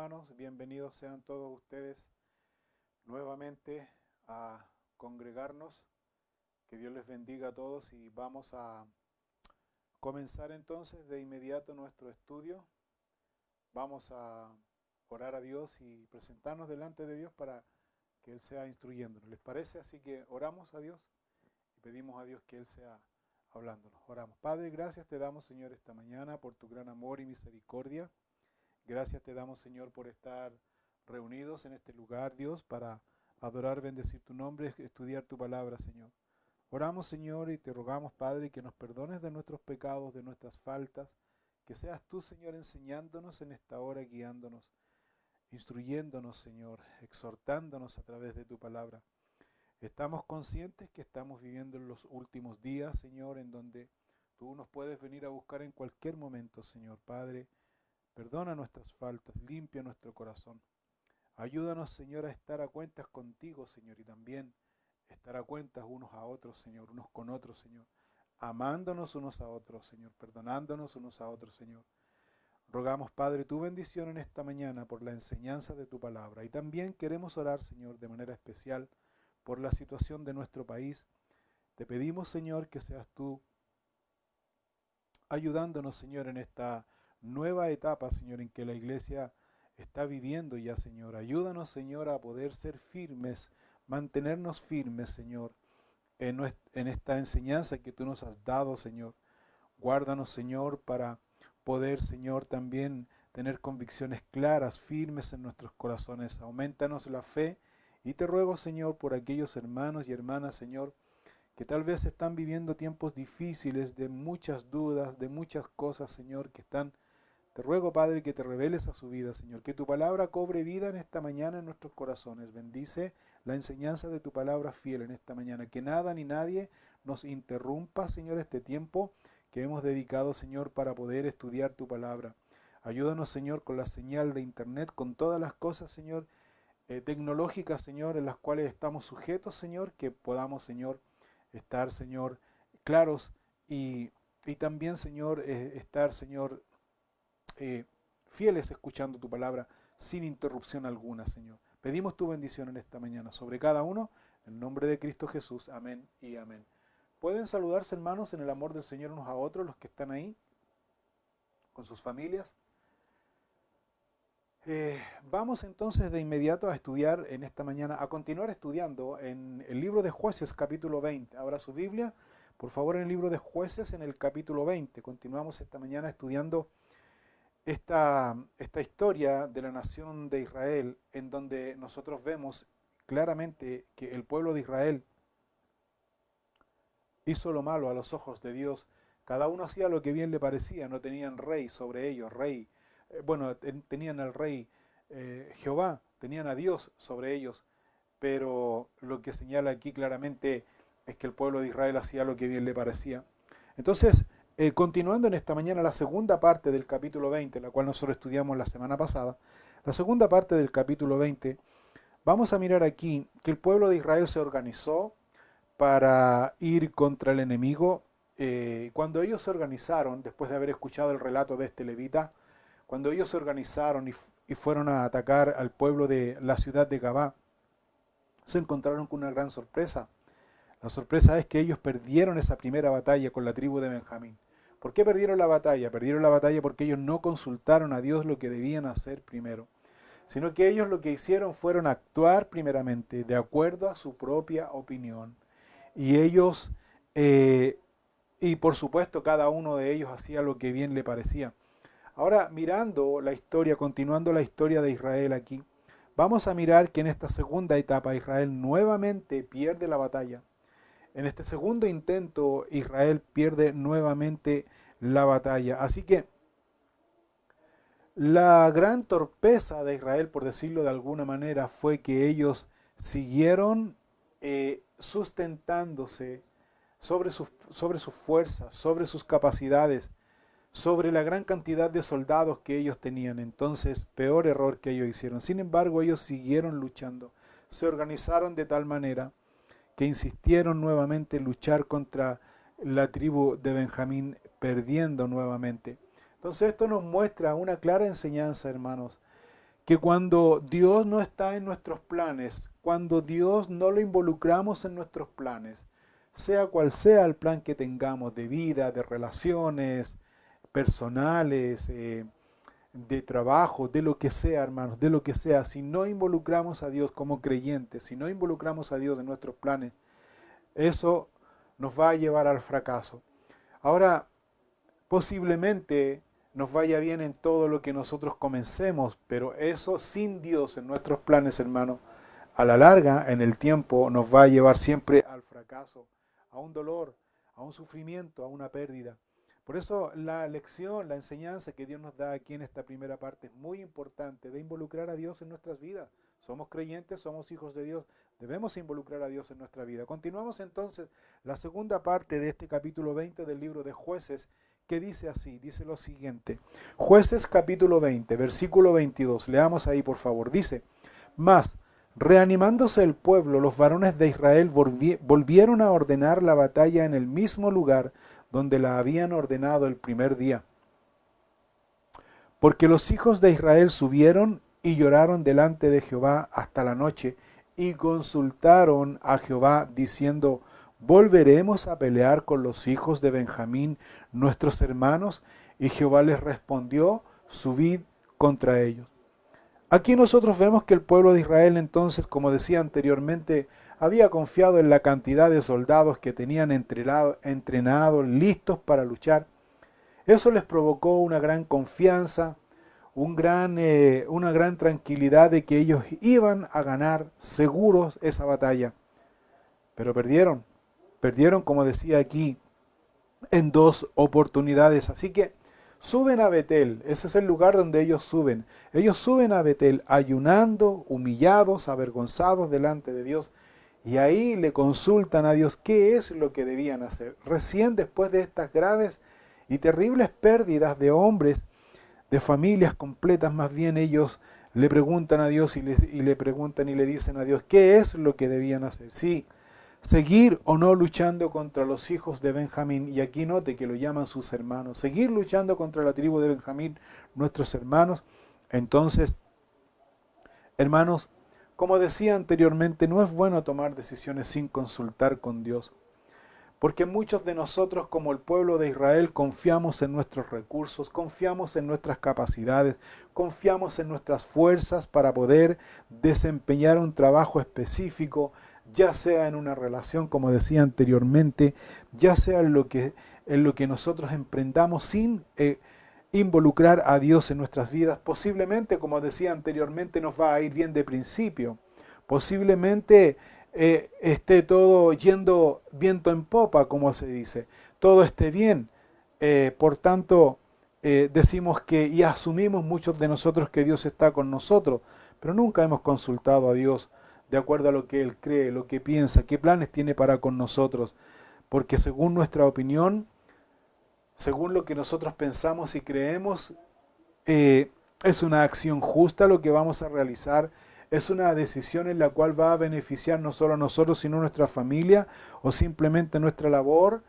hermanos, bienvenidos sean todos ustedes nuevamente a congregarnos. Que Dios les bendiga a todos y vamos a comenzar entonces de inmediato nuestro estudio. Vamos a orar a Dios y presentarnos delante de Dios para que Él sea instruyéndonos. ¿Les parece? Así que oramos a Dios y pedimos a Dios que Él sea hablándonos. Oramos. Padre, gracias te damos, Señor, esta mañana por tu gran amor y misericordia. Gracias te damos, Señor, por estar reunidos en este lugar, Dios, para adorar, bendecir tu nombre, estudiar tu palabra, Señor. Oramos, Señor, y te rogamos, Padre, que nos perdones de nuestros pecados, de nuestras faltas, que seas tú, Señor, enseñándonos en esta hora, guiándonos, instruyéndonos, Señor, exhortándonos a través de tu palabra. Estamos conscientes que estamos viviendo en los últimos días, Señor, en donde tú nos puedes venir a buscar en cualquier momento, Señor. Padre, perdona nuestras faltas, limpia nuestro corazón. Ayúdanos, Señor, a estar a cuentas contigo, Señor, y también estar a cuentas unos a otros, Señor, unos con otros, Señor. Amándonos unos a otros, Señor, perdonándonos unos a otros, Señor. Rogamos, Padre, tu bendición en esta mañana por la enseñanza de tu palabra. Y también queremos orar, Señor, de manera especial por la situación de nuestro país. Te pedimos, Señor, que seas tú ayudándonos, Señor, en esta nueva etapa, Señor, en que la iglesia está viviendo ya, Señor. Ayúdanos, Señor, a poder ser firmes, mantenernos firmes, Señor, en esta enseñanza que tú nos has dado, Señor. Guárdanos, Señor, para poder, Señor, también tener convicciones claras, firmes en nuestros corazones. Aumentanos la fe y te ruego, Señor, por aquellos hermanos y hermanas, Señor, que tal vez están viviendo tiempos difíciles, de muchas dudas, de muchas cosas, Señor, que están. Te ruego, Padre, que te reveles a su vida, Señor, que tu palabra cobre vida en esta mañana en nuestros corazones. Bendice la enseñanza de tu palabra fiel en esta mañana. Que nada ni nadie nos interrumpa, Señor, este tiempo que hemos dedicado, Señor, para poder estudiar tu palabra. Ayúdanos, Señor, con la señal de internet, con todas las cosas, Señor, tecnológicas, Señor, en las cuales estamos sujetos, Señor, que podamos, Señor, estar, Señor, claros y también, Señor, estar, Señor, fieles escuchando tu palabra sin interrupción alguna, Señor. Pedimos tu bendición en esta mañana sobre cada uno, en el nombre de Cristo Jesús. Amén y amén. Pueden saludarse, hermanos, en el amor del Señor unos a otros, los que están ahí, con sus familias. Vamos entonces de inmediato a estudiar en esta mañana, a continuar estudiando en el libro de Jueces, capítulo 20. Abra su Biblia, por favor, en el libro de Jueces, en el capítulo 20. Continuamos esta mañana estudiando esta historia de la nación de Israel, en donde nosotros vemos claramente que el pueblo de Israel hizo lo malo a los ojos de Dios. Cada uno hacía lo que bien le parecía, no tenían rey sobre ellos, tenían al rey Jehová, tenían a Dios sobre ellos, pero lo que señala aquí claramente es que el pueblo de Israel hacía lo que bien le parecía. Entonces, continuando en esta mañana la segunda parte del capítulo 20, la cual nosotros estudiamos la semana pasada, la segunda parte del capítulo 20, vamos a mirar aquí que el pueblo de Israel se organizó para ir contra el enemigo. Cuando ellos se organizaron, después de haber escuchado el relato de este levita, cuando ellos se organizaron y fueron a atacar al pueblo de la ciudad de Gabá, se encontraron con una gran sorpresa. La sorpresa es que ellos perdieron esa primera batalla con la tribu de Benjamín. ¿Por qué perdieron la batalla? Perdieron la batalla porque ellos no consultaron a Dios lo que debían hacer primero, sino que ellos lo que hicieron fueron actuar primeramente de acuerdo a su propia opinión. Y ellos, y por supuesto cada uno de ellos hacía lo que bien le parecía. Ahora, mirando la historia, continuando la historia de Israel aquí, vamos a mirar que en esta segunda etapa Israel nuevamente pierde la batalla. En este segundo intento Israel pierde nuevamente la batalla. Así que la gran torpeza de Israel, por decirlo de alguna manera, fue que ellos siguieron sustentándose sobre sus fuerzas, sobre sus capacidades, sobre la gran cantidad de soldados que ellos tenían. Entonces, peor error que ellos hicieron. Sin embargo, ellos siguieron luchando. Se organizaron de tal manera que insistieron nuevamente en luchar contra la tribu de Benjamín, perdiendo nuevamente. Entonces esto nos muestra una clara enseñanza, hermanos, que cuando Dios no está en nuestros planes, cuando Dios no lo involucramos en nuestros planes, sea cual sea el plan que tengamos de vida, de relaciones personales, de trabajo, de lo que sea, hermanos, de lo que sea, si no involucramos a Dios como creyentes, si no involucramos a Dios en nuestros planes, eso nos va a llevar al fracaso. Ahora, posiblemente nos vaya bien en todo lo que nosotros comencemos, pero eso sin Dios en nuestros planes, hermano, a la larga, en el tiempo, nos va a llevar siempre al fracaso, a un dolor, a un sufrimiento, a una pérdida. Por eso la lección, la enseñanza que Dios nos da aquí en esta primera parte es muy importante, de involucrar a Dios en nuestras vidas. Somos creyentes, somos hijos de Dios, debemos involucrar a Dios en nuestra vida. Continuamos entonces la segunda parte de este capítulo 20 del libro de Jueces, que dice así, dice lo siguiente. Jueces capítulo 20, versículo 22, leamos ahí por favor, dice: Mas, reanimándose el pueblo, los varones de Israel volvieron a ordenar la batalla en el mismo lugar donde la habían ordenado el primer día. Porque los hijos de Israel subieron y lloraron delante de Jehová hasta la noche, y consultaron a Jehová, diciendo: ¿volveremos a pelear con los hijos de Benjamín, nuestros hermanos? Y Jehová les respondió: subid contra ellos. Aquí nosotros vemos que el pueblo de Israel entonces, como decía anteriormente, había confiado en la cantidad de soldados que tenían entrenados, listos para luchar. Eso les provocó una gran confianza, una gran tranquilidad de que ellos iban a ganar seguros esa batalla. Pero perdieron, como decía aquí, en 2 oportunidades. Así que suben a Betel, ese es el lugar donde ellos suben. Ellos suben a Betel ayunando, humillados, avergonzados delante de Dios. Y ahí le consultan a Dios qué es lo que debían hacer. Recién después de estas graves y terribles pérdidas de hombres, de familias completas, más bien ellos le preguntan a Dios y le preguntan y le dicen a Dios qué es lo que debían hacer. Sí, seguir o no luchando contra los hijos de Benjamín, y aquí note que lo llaman sus hermanos, seguir luchando contra la tribu de Benjamín, nuestros hermanos. Entonces, hermanos, como decía anteriormente, no es bueno tomar decisiones sin consultar con Dios, porque muchos de nosotros, como el pueblo de Israel, confiamos en nuestros recursos, confiamos en nuestras capacidades, confiamos en nuestras fuerzas para poder desempeñar un trabajo específico, ya sea en una relación, como decía anteriormente, ya sea en lo que nosotros emprendamos sin involucrar a Dios en nuestras vidas. Posiblemente, como decía anteriormente, nos va a ir bien de principio. Posiblemente esté todo yendo viento en popa, como se dice. Todo esté bien. Por tanto, decimos que y asumimos muchos de nosotros que Dios está con nosotros, pero nunca hemos consultado a Dios de acuerdo a lo que Él cree, lo que piensa, qué planes tiene para con nosotros. Porque según nuestra opinión, según lo que nosotros pensamos y creemos, es una acción justa lo que vamos a realizar, es una decisión en la cual va a beneficiar no solo a nosotros, sino a nuestra familia o simplemente nuestra labor.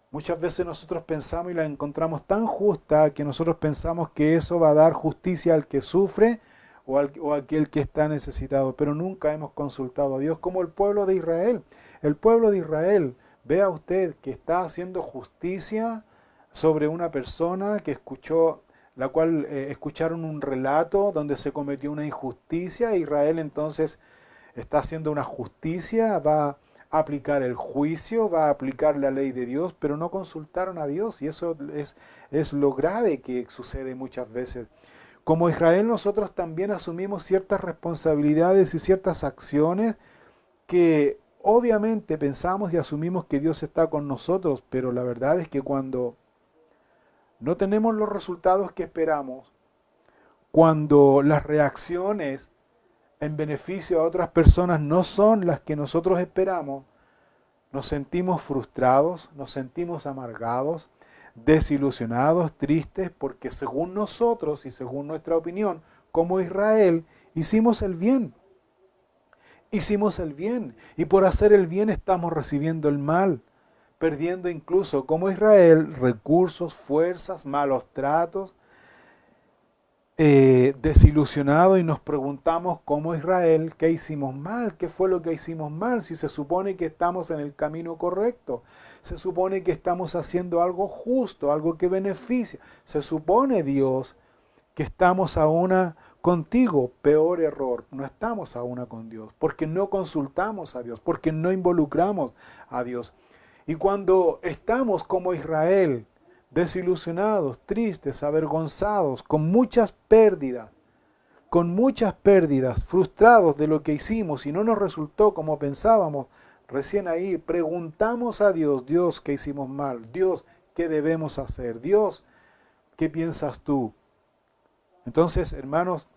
Muchas veces nosotros pensamos y la encontramos tan justa que nosotros pensamos que eso va a dar justicia al que sufre o a aquel que está necesitado, pero nunca hemos consultado a Dios como el pueblo de Israel. El pueblo de Israel, vea usted que está haciendo justicia sobre una persona que escuchó, la cual escucharon un relato donde se cometió una injusticia. Israel entonces está haciendo una justicia, va a aplicar el juicio, va a aplicar la ley de Dios, pero no consultaron a Dios, y eso es lo grave que sucede muchas veces. Como Israel, nosotros también asumimos ciertas responsabilidades y ciertas acciones que obviamente pensamos y asumimos que Dios está con nosotros, pero la verdad es que cuando no tenemos los resultados que esperamos, cuando las reacciones en beneficio a otras personas no son las que nosotros esperamos, nos sentimos frustrados, nos sentimos amargados, desilusionados, tristes, porque según nosotros y según nuestra opinión, como Israel, hicimos el bien. Hicimos el bien, y por hacer el bien estamos recibiendo el mal, perdiendo incluso, como Israel, recursos, fuerzas, malos tratos. desilusionados y nos preguntamos como Israel, ¿qué hicimos mal? ¿Qué fue lo que hicimos mal? Si se supone que estamos en el camino correcto, se supone que estamos haciendo algo justo, algo que beneficia, se supone, Dios, que estamos a una contigo. Peor error, no estamos a una con Dios, porque no consultamos a Dios, porque no involucramos a Dios. Y cuando estamos como Israel, desilusionados, tristes, avergonzados, con muchas pérdidas, frustrados de lo que hicimos y no nos resultó como pensábamos, recién ahí preguntamos a Dios, Dios, ¿qué hicimos mal? Dios, ¿qué debemos hacer? Dios, ¿qué piensas tú? Entonces, hermanos,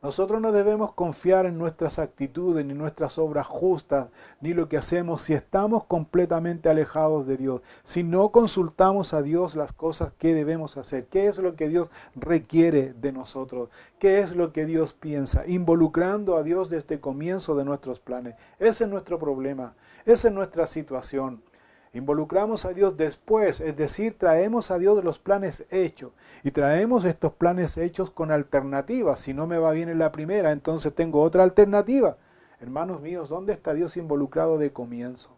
nosotros no debemos confiar en nuestras actitudes, ni nuestras obras justas, ni lo que hacemos si estamos completamente alejados de Dios. Si no consultamos a Dios las cosas que debemos hacer, qué es lo que Dios requiere de nosotros, qué es lo que Dios piensa, involucrando a Dios desde el comienzo de nuestros planes. Ese es nuestro problema, esa es nuestra situación. Involucramos a Dios después, es decir, traemos a Dios los planes hechos y traemos estos planes hechos con alternativas. Si no me va bien en la primera, entonces tengo otra alternativa. Hermanos míos, ¿dónde está Dios involucrado de comienzo?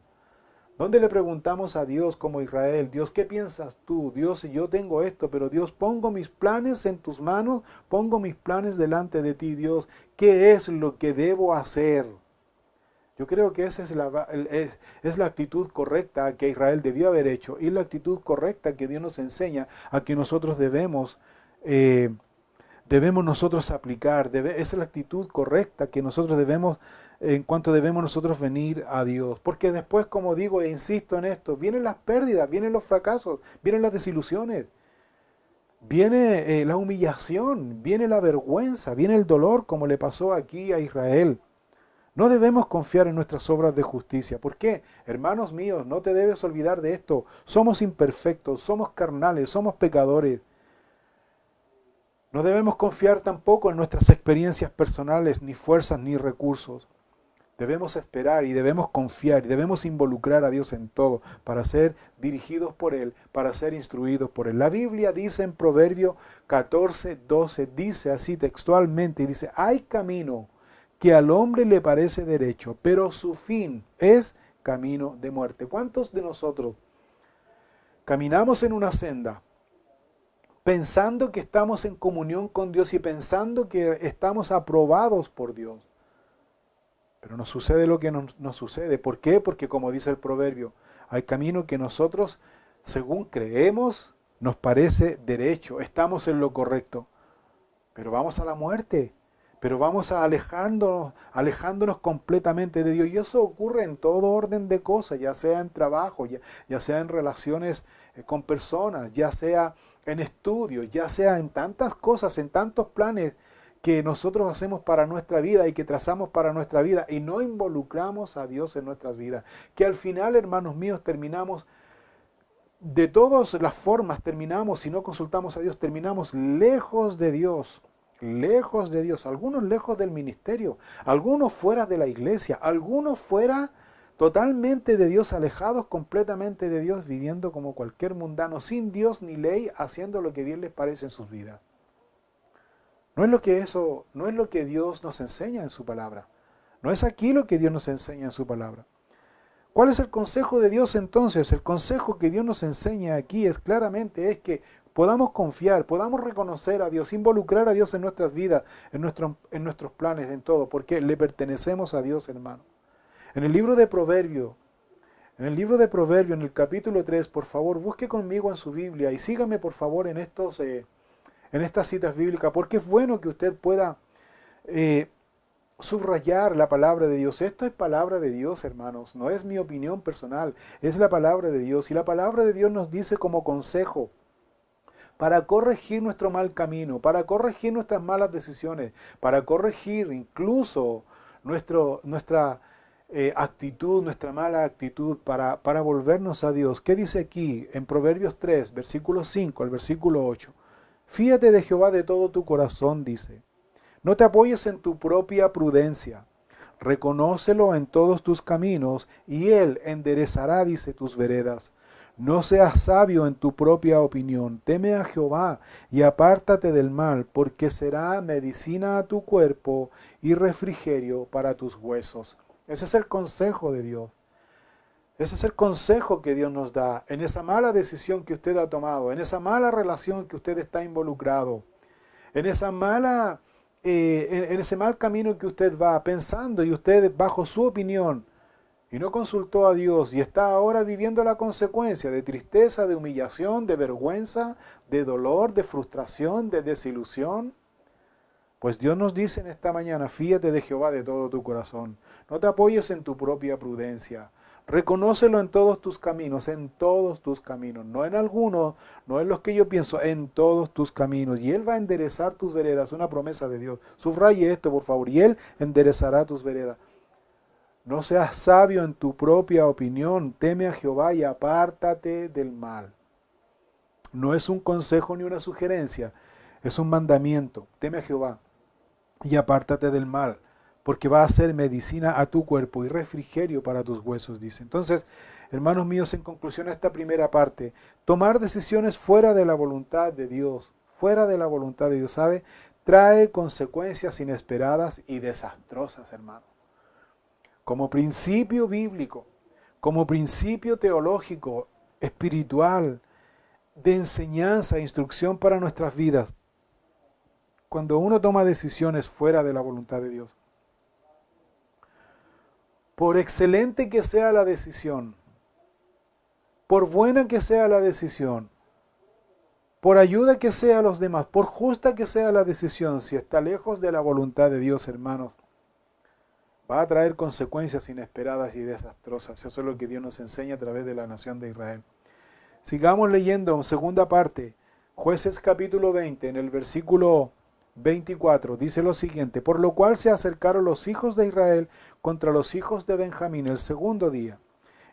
¿Dónde le preguntamos a Dios como Israel, Dios, ¿qué piensas tú? Dios, yo tengo esto, pero Dios, pongo mis planes en tus manos, pongo mis planes delante de ti, Dios, ¿qué es lo que debo hacer? Yo creo que esa es la actitud correcta que Israel debió haber hecho y la actitud correcta que Dios nos enseña a que nosotros debemos nosotros aplicar. Esa es la actitud correcta que nosotros debemos, en cuanto debemos nosotros venir a Dios. Porque después, como digo e insisto en esto, vienen las pérdidas, vienen los fracasos, vienen las desilusiones, viene la humillación, viene la vergüenza, viene el dolor, como le pasó aquí a Israel. No debemos confiar en nuestras obras de justicia. ¿Por qué? Hermanos míos, no te debes olvidar de esto. Somos imperfectos, somos carnales, somos pecadores. No debemos confiar tampoco en nuestras experiencias personales, ni fuerzas, ni recursos. Debemos esperar y debemos confiar y debemos involucrar a Dios en todo para ser dirigidos por Él, para ser instruidos por Él. La Biblia dice en Proverbio 14:12, dice así textualmente, dice, hay camino que al hombre le parece derecho, pero su fin es camino de muerte. ¿Cuántos de nosotros caminamos en una senda pensando que estamos en comunión con Dios y pensando que estamos aprobados por Dios? Pero nos sucede lo que nos sucede. ¿Por qué? Porque como dice el proverbio, hay camino que nosotros, según creemos, nos parece derecho, estamos en lo correcto, pero vamos a la muerte. Pero vamos alejándonos completamente de Dios. Y eso ocurre en todo orden de cosas, ya sea en trabajo, ya sea en relaciones con personas, ya sea en estudios, ya sea en tantas cosas, en tantos planes que nosotros hacemos para nuestra vida y que trazamos para nuestra vida y no involucramos a Dios en nuestras vidas. Que al final, hermanos míos, terminamos, de todas las formas terminamos, si no consultamos a Dios, terminamos lejos de Dios. Lejos de Dios, algunos lejos del ministerio, algunos fuera de la iglesia, algunos fuera totalmente de Dios, alejados completamente de Dios, viviendo como cualquier mundano, sin Dios ni ley, haciendo lo que bien les parece en sus vidas. No es lo que Dios nos enseña en su palabra. No es aquí lo que Dios nos enseña en su palabra. ¿Cuál es el consejo de Dios entonces? El consejo que Dios nos enseña aquí es que podamos confiar, podamos reconocer a Dios, involucrar a Dios en nuestras vidas, en nuestros planes, en todo, porque le pertenecemos a Dios, hermano. En el libro de Proverbios, en el capítulo 3, por favor, busque conmigo en su Biblia y sígame, por favor, en estas citas bíblicas, porque es bueno que usted pueda subrayar la palabra de Dios. Esto es palabra de Dios, hermanos, no es mi opinión personal, es la palabra de Dios. Y la palabra de Dios nos dice como consejo, para corregir nuestro mal camino, para corregir nuestras malas decisiones, para corregir incluso nuestra actitud, nuestra mala actitud, para volvernos a Dios. ¿Qué dice aquí en Proverbios 3, versículo 5 al versículo 8? Fíate de Jehová de todo tu corazón, dice. No te apoyes en tu propia prudencia. Reconócelo en todos tus caminos, y Él enderezará, dice, tus veredas. No seas sabio en tu propia opinión. Teme a Jehová y apártate del mal, porque será medicina a tu cuerpo y refrigerio para tus huesos. Ese es el consejo de Dios. Ese es el consejo que Dios nos da en esa mala decisión que usted ha tomado, en esa mala relación que usted está involucrado, en esa mala, en ese mal camino que usted va pensando y usted bajo su opinión y no consultó a Dios y está ahora viviendo la consecuencia de tristeza, de humillación, de vergüenza, de dolor, de frustración, de desilusión. Pues Dios nos dice en esta mañana, fíate de Jehová de todo tu corazón. No te apoyes en tu propia prudencia. Reconócelo en todos tus caminos, no en algunos, no en los que yo pienso, en todos tus caminos. Y Él va a enderezar tus veredas, una promesa de Dios. Subraye esto, por favor, y Él enderezará tus veredas. No seas sabio en tu propia opinión, teme a Jehová y apártate del mal. No es un consejo ni una sugerencia, es un mandamiento. Teme a Jehová y apártate del mal, porque va a ser medicina a tu cuerpo y refrigerio para tus huesos, dice. Entonces, hermanos míos, en conclusión a esta primera parte, tomar decisiones fuera de la voluntad de Dios, ¿sabe? Trae consecuencias inesperadas y desastrosas, hermanos. Como principio bíblico, como principio teológico, espiritual, de enseñanza e instrucción para nuestras vidas, cuando uno toma decisiones fuera de la voluntad de Dios, por excelente que sea la decisión, por buena que sea la decisión, por ayuda que sea a los demás, por justa que sea la decisión, si está lejos de la voluntad de Dios, hermanos, va a traer consecuencias inesperadas y desastrosas. Eso es lo que Dios nos enseña a través de la nación de Israel. Sigamos leyendo en segunda parte, Jueces capítulo 20, en el versículo 24, dice lo siguiente: por lo cual se acercaron los hijos de Israel contra los hijos de Benjamín el segundo día.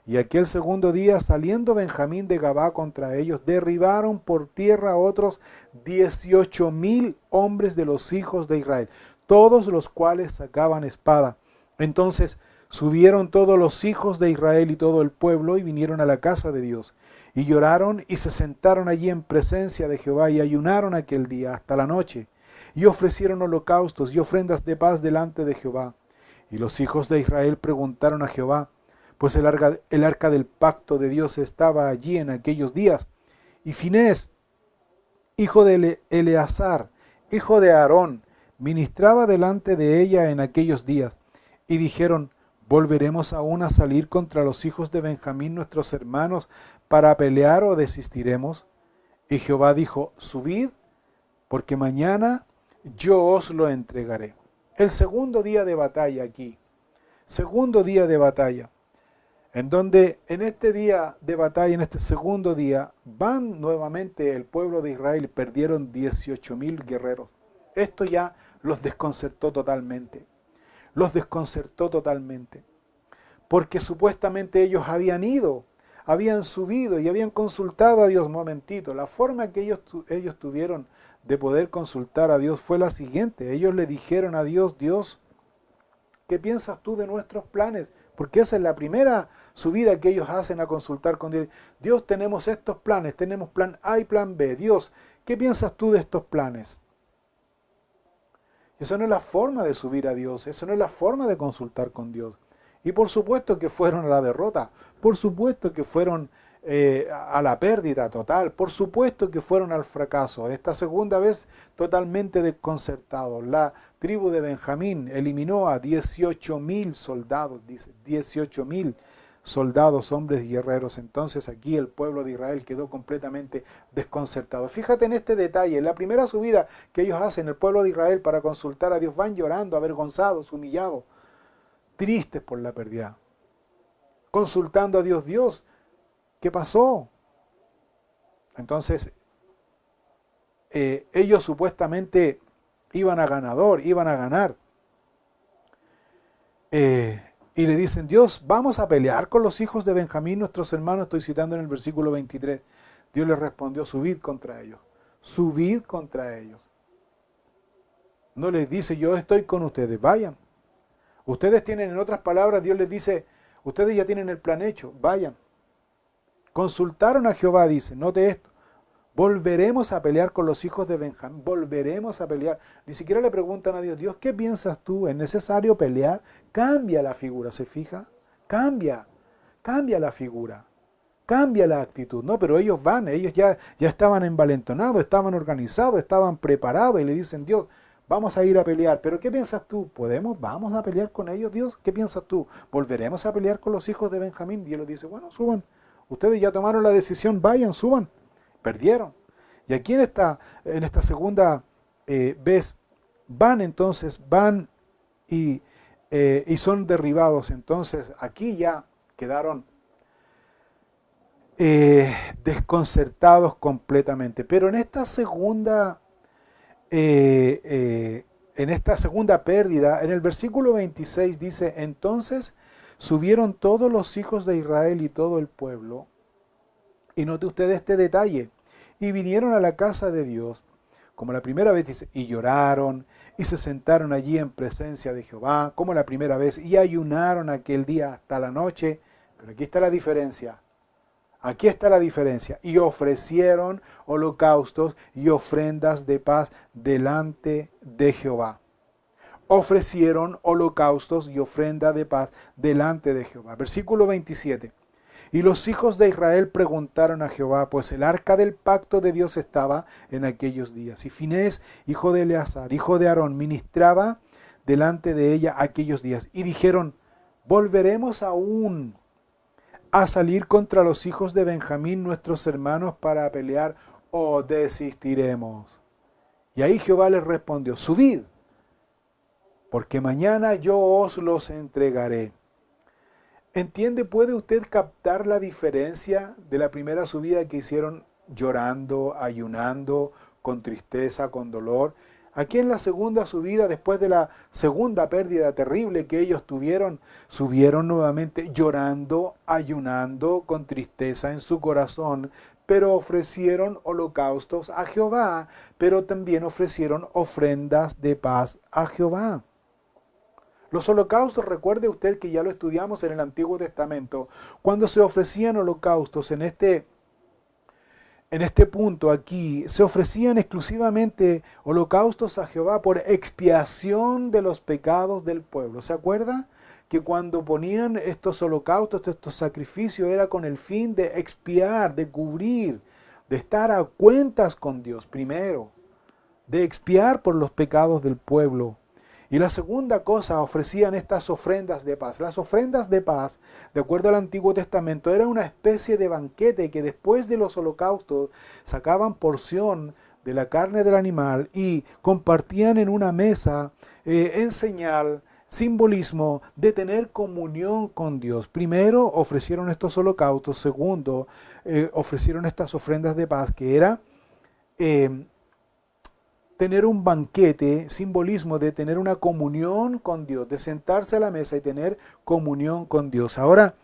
Y aquel segundo día, saliendo Benjamín de Gabá contra ellos, derribaron por tierra a otros 18,000 hombres de los hijos de Israel, todos los cuales sacaban espada. Entonces subieron todos los hijos de Israel y todo el pueblo y vinieron a la casa de Dios. Y lloraron y se sentaron allí en presencia de Jehová y ayunaron aquel día hasta la noche. Y ofrecieron holocaustos y ofrendas de paz delante de Jehová. Y los hijos de Israel preguntaron a Jehová, pues el arca del pacto de Dios estaba allí en aquellos días. Y Finés, hijo de Eleazar, hijo de Aarón, ministraba delante de ella en aquellos días. Y dijeron, ¿volveremos aún a salir contra los hijos de Benjamín, nuestros hermanos, para pelear o desistiremos? Y Jehová dijo, subid, porque mañana yo os lo entregaré. El segundo día de batalla aquí, segundo día de batalla, en donde en este día de batalla, en este segundo día, van nuevamente el pueblo de Israel y perdieron 18,000 guerreros. Esto ya los desconcertó totalmente. Los desconcertó totalmente. Porque supuestamente ellos habían ido, habían subido y habían consultado a Dios. Un momentito, la forma que ellos tuvieron de poder consultar a Dios fue la siguiente. Ellos le dijeron a Dios, Dios, ¿qué piensas tú de nuestros planes? Porque esa es la primera subida que ellos hacen a consultar con Dios. Dios, tenemos estos planes, tenemos plan A y plan B. Dios, ¿qué piensas tú de estos planes? Esa no es la forma de subir a Dios, esa no es la forma de consultar con Dios. Y por supuesto que fueron a la derrota, por supuesto que fueron a la pérdida total, por supuesto que fueron al fracaso. Esta segunda vez totalmente desconcertados. La tribu de Benjamín eliminó a 18,000 soldados, dice, 18,000 soldados, hombres y guerreros. Entonces aquí el pueblo de Israel quedó completamente desconcertado. Fíjate en este detalle, en la primera subida que ellos hacen, el pueblo de Israel, para consultar a Dios, van llorando, avergonzados, humillados, tristes por la pérdida, consultando a Dios. Dios, ¿qué pasó? Entonces, ellos supuestamente iban a ganar. Y le dicen, Dios, vamos a pelear con los hijos de Benjamín, nuestros hermanos. Estoy citando en el versículo 23. Dios les respondió, subid contra ellos. Subid contra ellos. No les dice, yo estoy con ustedes, vayan. Ustedes tienen, en otras palabras, Dios les dice, ustedes ya tienen el plan hecho, vayan. Consultaron a Jehová, dice, note esto, volveremos a pelear con los hijos de Benjamín, volveremos a pelear. Ni siquiera le preguntan a Dios, Dios, ¿qué piensas tú? ¿Es necesario pelear? Cambia la figura, ¿se fija? Cambia la figura, cambia la actitud. No, pero ellos van, ellos ya estaban envalentonados, estaban organizados, estaban preparados y le dicen, Dios, vamos a ir a pelear. ¿Pero qué piensas tú? ¿Vamos a pelear con ellos, Dios? ¿Qué piensas tú? ¿Volveremos a pelear con los hijos de Benjamín? Dios les dice, bueno, suban. Ustedes ya tomaron la decisión, vayan, suban. Perdieron. Y aquí en esta segunda vez, van y son derribados. Entonces, aquí ya quedaron desconcertados completamente. Pero en esta segunda pérdida, en el versículo 26 dice, entonces subieron todos los hijos de Israel y todo el pueblo, y note usted este detalle, y vinieron a la casa de Dios, como la primera vez dice, y lloraron, y se sentaron allí en presencia de Jehová, como la primera vez, y ayunaron aquel día hasta la noche. Pero aquí está la diferencia. Aquí está la diferencia. Y ofrecieron holocaustos y ofrendas de paz delante de Jehová. Ofrecieron holocaustos y ofrenda de paz delante de Jehová. Versículo 27. Y los hijos de Israel preguntaron a Jehová, pues el arca del pacto de Dios estaba en aquellos días. Y Finés, hijo de Eleazar, hijo de Aarón, ministraba delante de ella aquellos días. Y dijeron, ¿volveremos aún a salir contra los hijos de Benjamín, nuestros hermanos, para pelear, o desistiremos? Y ahí Jehová les respondió, subid, porque mañana yo os los entregaré. ¿Entiende? ¿Puede usted captar la diferencia de la primera subida que hicieron llorando, ayunando, con tristeza, con dolor? Aquí en la segunda subida, después de la segunda pérdida terrible que ellos tuvieron, subieron nuevamente llorando, ayunando, con tristeza en su corazón, pero ofrecieron holocaustos a Jehová, pero también ofrecieron ofrendas de paz a Jehová. Los holocaustos, recuerde usted que ya lo estudiamos en el Antiguo Testamento, cuando se ofrecían holocaustos en este punto aquí, se ofrecían exclusivamente holocaustos a Jehová por expiación de los pecados del pueblo. ¿Se acuerda? Que cuando ponían estos holocaustos, estos sacrificios, era con el fin de expiar, de cubrir, de estar a cuentas con Dios primero, de expiar por los pecados del pueblo. Y la segunda cosa, ofrecían estas ofrendas de paz. Las ofrendas de paz, de acuerdo al Antiguo Testamento, era una especie de banquete que después de los holocaustos sacaban porción de la carne del animal y compartían en una mesa en señal, simbolismo de tener comunión con Dios. Primero ofrecieron estos holocaustos, segundo ofrecieron estas ofrendas de paz, que era tener un banquete, simbolismo de tener una comunión con Dios, de sentarse a la mesa y tener comunión con Dios. Ahora,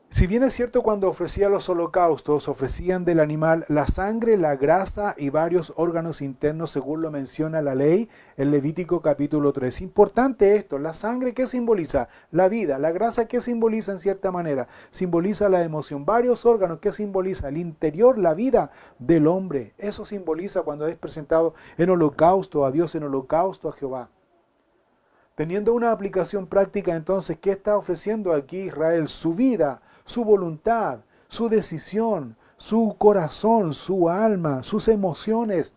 si bien es cierto cuando ofrecían los holocaustos, ofrecían del animal la sangre, la grasa y varios órganos internos, según lo menciona la ley en Levítico capítulo 3. Importante esto, la sangre, ¿qué simboliza? La vida. La grasa, ¿qué simboliza en cierta manera? Simboliza la emoción. Varios órganos, ¿qué simboliza? El interior, la vida del hombre. Eso simboliza cuando es presentado en holocausto a Dios, en holocausto a Jehová. Teniendo una aplicación práctica, entonces, ¿qué está ofreciendo aquí Israel? Su vida, su voluntad, su decisión, su corazón, su alma, sus emociones,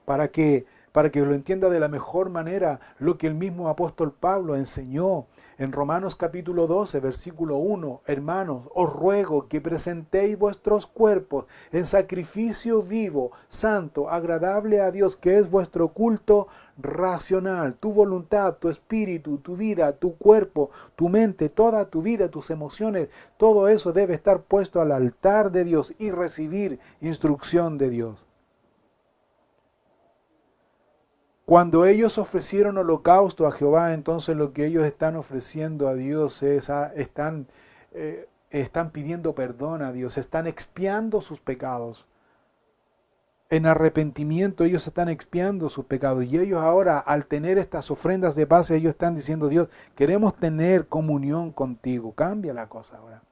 para que lo entienda de la mejor manera lo que el mismo apóstol Pablo enseñó en Romanos capítulo 12, versículo 1. Hermanos, os ruego que presentéis vuestros cuerpos en sacrificio vivo, santo, agradable a Dios, que es vuestro culto racional. Tu voluntad, tu espíritu, tu vida, tu cuerpo, tu mente, toda tu vida, tus emociones, todo eso debe estar puesto al altar de Dios y recibir instrucción de Dios. Cuando ellos ofrecieron holocausto a Jehová, entonces lo que ellos están ofreciendo a Dios es, están pidiendo perdón a Dios, están expiando sus pecados. En arrepentimiento ellos están expiando sus pecados y ellos ahora al tener estas ofrendas de paz ellos están diciendo: Dios, queremos tener comunión contigo. Cambia la cosa ahora,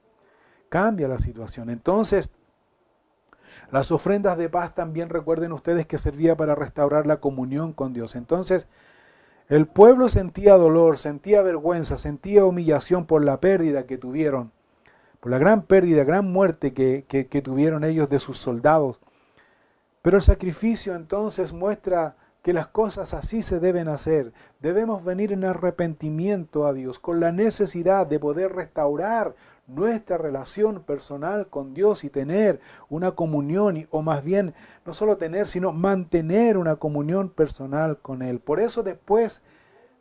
cambia la situación. Entonces las ofrendas de paz también, recuerden ustedes, que servía para restaurar la comunión con Dios. Entonces el pueblo sentía dolor, sentía vergüenza, sentía humillación por la pérdida que tuvieron, por la gran pérdida, gran muerte que tuvieron ellos de sus soldados. Pero el sacrificio entonces muestra que las cosas así se deben hacer. Debemos venir en arrepentimiento a Dios, con la necesidad de poder restaurar nuestra relación personal con Dios y tener una comunión, o más bien, no solo tener, sino mantener una comunión personal con Él. Por eso después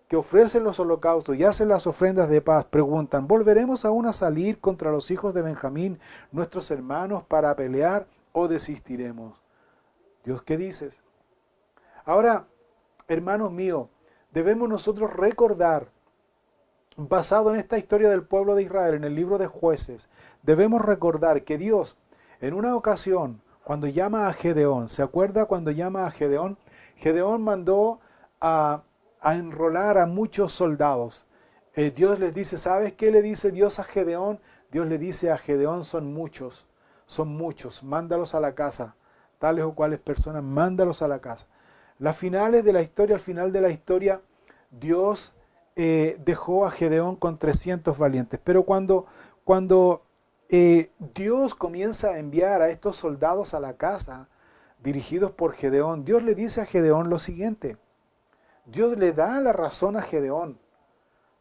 que ofrecen los holocaustos y hacen las ofrendas de paz, preguntan: ¿volveremos aún a salir contra los hijos de Benjamín, nuestros hermanos, para pelear, o desistiremos? Dios, ¿qué dices? Ahora, hermanos míos, debemos nosotros recordar, basado en esta historia del pueblo de Israel, en el libro de Jueces, debemos recordar que Dios, en una ocasión, cuando llama a Gedeón, ¿se acuerda cuando llama a Gedeón? Gedeón mandó a enrolar a muchos soldados. Dios les dice, ¿sabes qué le dice Dios a Gedeón? Dios le dice a Gedeón: son muchos, mándalos a la casa. Tales o cuales personas, mándalos a la casa. Las finales de la historia, al final de la historia, Dios dejó a Gedeón con 300 valientes. Pero cuando Dios comienza a enviar a estos soldados a la casa, dirigidos por Gedeón, Dios le dice a Gedeón lo siguiente. Dios le da la razón a Gedeón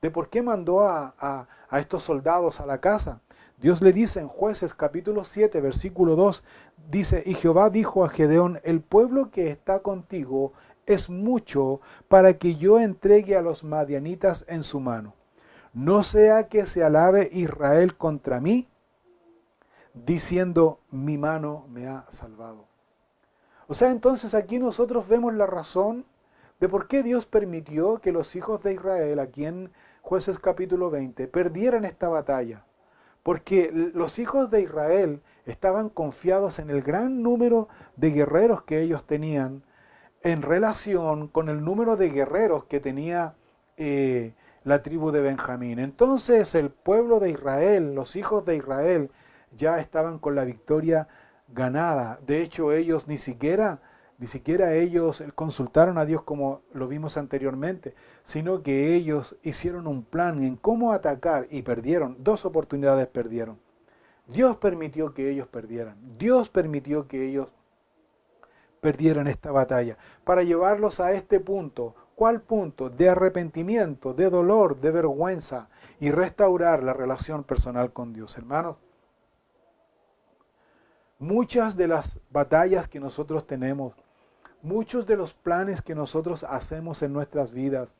de por qué mandó a estos soldados a la casa. Dios le dice en Jueces capítulo 7, versículo 2, dice: y Jehová dijo a Gedeón: el pueblo que está contigo es mucho para que yo entregue a los madianitas en su mano. No sea que se alabe Israel contra mí, diciendo: mi mano me ha salvado. O sea, entonces aquí nosotros vemos la razón de por qué Dios permitió que los hijos de Israel, aquí en Jueces capítulo 20, perdieran esta batalla. Porque los hijos de Israel estaban confiados en el gran número de guerreros que ellos tenían en relación con el número de guerreros que tenía la tribu de Benjamín. Entonces el pueblo de Israel, los hijos de Israel, ya estaban con la victoria ganada. De hecho, ellos ni siquiera ellos consultaron a Dios como lo vimos anteriormente, sino que ellos hicieron un plan en cómo atacar y perdieron. 2 oportunidades perdieron. Dios permitió que ellos perdieran. Dios permitió que ellos perdieran esta batalla para llevarlos a este punto. ¿Cuál punto? De arrepentimiento, de dolor, de vergüenza y restaurar la relación personal con Dios. Hermanos, muchas de las batallas que nosotros tenemos, muchos de los planes que nosotros hacemos en nuestras vidas,